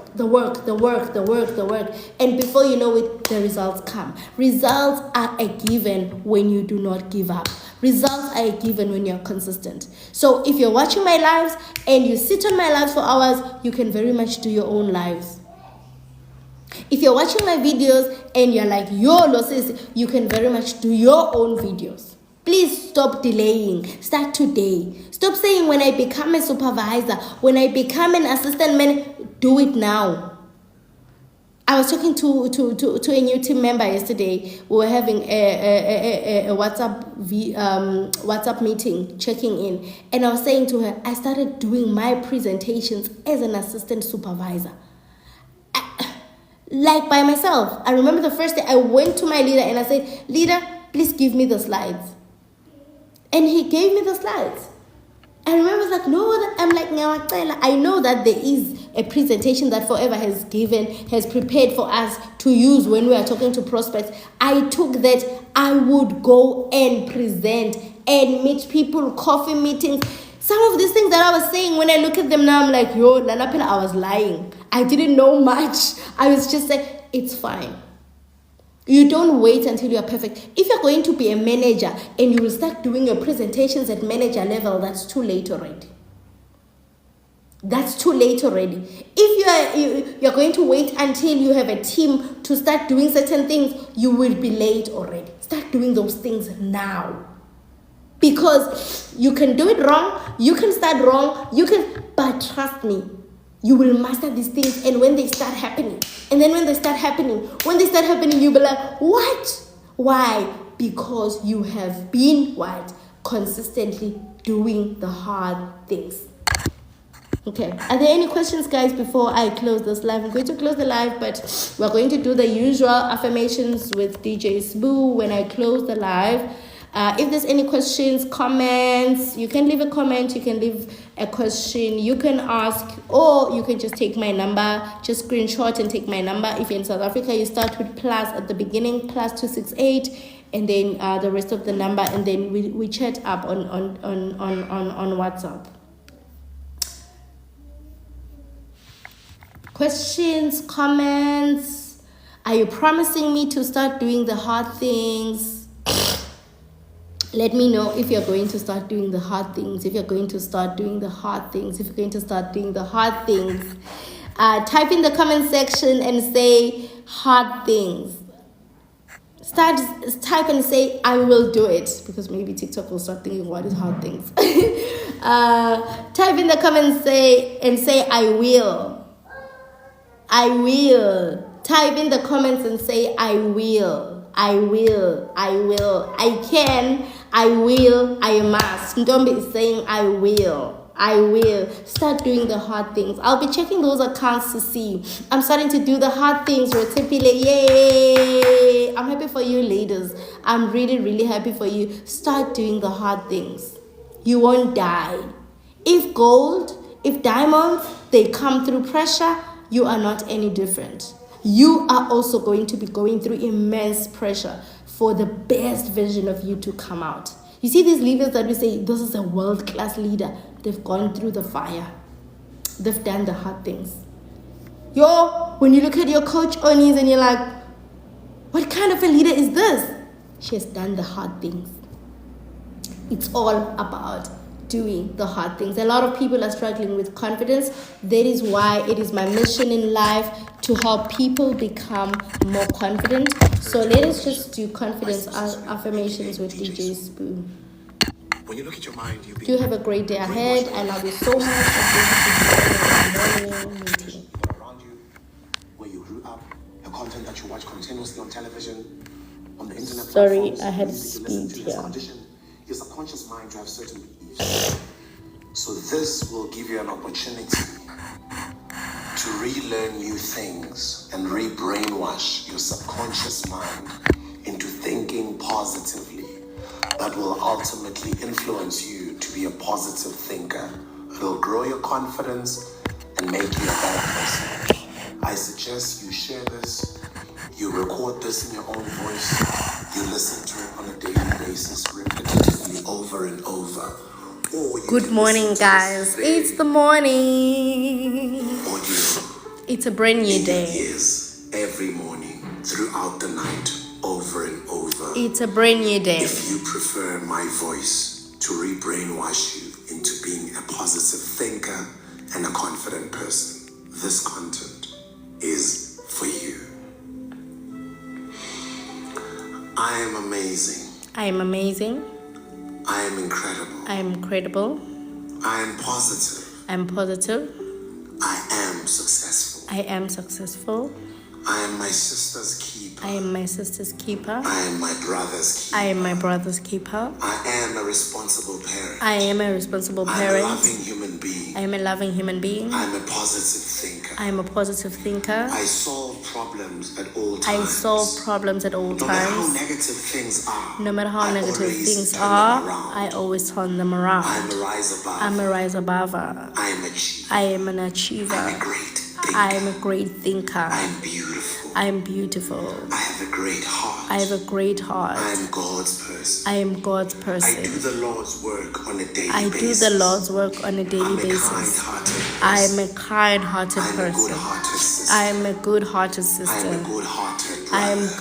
And before you know it, the results come. Results are a given when you do not give up. Results are a given when you're consistent. So if you're watching my lives and you sit on my lives for hours, you can very much do your own lives. If you're watching my videos and you're like, yo, losses, you can very much do your own videos. Please stop delaying. Start today. Stop saying when I become a supervisor, when I become an assistant manager, do it now. I was talking to a new team member yesterday. We were having a WhatsApp meeting, checking in. And I was saying to her, I started doing my presentations as an assistant supervisor. Like by myself. I remember the first day I went to my leader and I said, leader, please give me the slides. And he gave me the slides. I remember like, no, I'm like, I know that there is a presentation that Forever has prepared for us to use when we are talking to prospects. I took that, I would go and present and meet people, coffee meetings. Some of these things that I was saying, when I look at them now, I'm like, yo, Lalapela, I was lying. I didn't know much. I was just like, it's fine. You don't wait until you are perfect. If you're going to be a manager and you will start doing your presentations at manager level, that's too late already. That's too late already. If you're going to wait until you have a team to start doing certain things, you will be late already. Start doing those things now. Because you can do it wrong, you can start wrong, but trust me, you will master these things. And when they start happening, when they start happening, you'll be like, what? Why? Because you have been what? Consistently doing the hard things. Okay, are there any questions, guys, before I close this live? I'm going to close the live, but we're going to do the usual affirmations with DJ Spoo when I close the live. If there's any questions, comments, you can leave a comment, you can leave a question, you can ask, or you can just take my number, just screenshot and take my number. If you're in South Africa, you start with plus at the beginning, +268, and then the rest of the number, and then we chat up on WhatsApp. Questions, comments? Are you promising me to start doing the hard things? Let me know if you're going to start doing the hard things, if you're going to start doing the hard things, Type in the comment section and say hard things. Type and say, I will do it, because maybe TikTok will start thinking, what is hard things? Type in the comments and say, I will. Type in the comments and say, I will. I can, I will, I must. Ntombi is saying, I will. Start doing the hard things. I'll be checking those accounts to see. I'm starting to do the hard things. Yay! I'm happy for you, ladies. I'm really, really happy for you. Start doing the hard things. You won't die. If diamonds, they come through pressure, you are not any different. You are also going to be going through immense pressure for the best version of you to come out. You see these leaders that we say, this is a world-class leader. They've gone through the fire. They've done the hard things. When you look at your coach Onis and you're like, what kind of a leader is this? She has done the hard things. It's all about doing the hard things. A lot of people are struggling with confidence. That is why it is my mission in life to help people become more confident. So let us just do confidence affirmations with DJ Spoon. When you look at your mind, you have a great day ahead. I love you so much. Around you, where you grew up, the content that you watch continuously on television, on the internet. Sorry, I had speed here. Your subconscious mind drives certain beliefs. So this will give you an opportunity to relearn new things and re-brainwash your subconscious mind into thinking positively. that will ultimately influence you to be a positive thinker. It'll grow your confidence and make you a better person. I suggest you share this, you record this in your own voice, you listen to it on a daily basis, repetitively over and over. Good morning, guys. It's the morning. Audio. It's a brand new day. Yes, every morning, throughout the night, over and over. It's a brand new day. If you prefer my voice to re-brainwash you into being a positive thinker and a confident person, this content is for you. I am amazing. I am amazing. I am incredible. I am credible. I am positive. I am positive. I am successful. I am successful. I am my sister's keeper. I am my sister's keeper. I am my brother's keeper. I am my brother's keeper. I am a responsible parent. I am a responsible I parent. am a loving human being. I am a loving human being. I am a positive thinker. I am a positive thinker. I solve problems at all times. I solve problems at all No matter how times. negative things are. No matter how I negative always things turn them are, around. I always turn them around. I am a rise above. I'm a rise above her. I am a achiever. I am an achiever. I am a great thinker. I am a great thinker. I am beautiful. I am beautiful. I have a great heart. I have a great heart. I am God's person. I am God's I do person. the Lord's work on a daily I basis. do the Lord's work on a daily I'm a basis. kind-hearted I person. am a kind-hearted I'm a person. good-hearted sister. I am a good-hearted I am a sister. good-hearted brother. I am a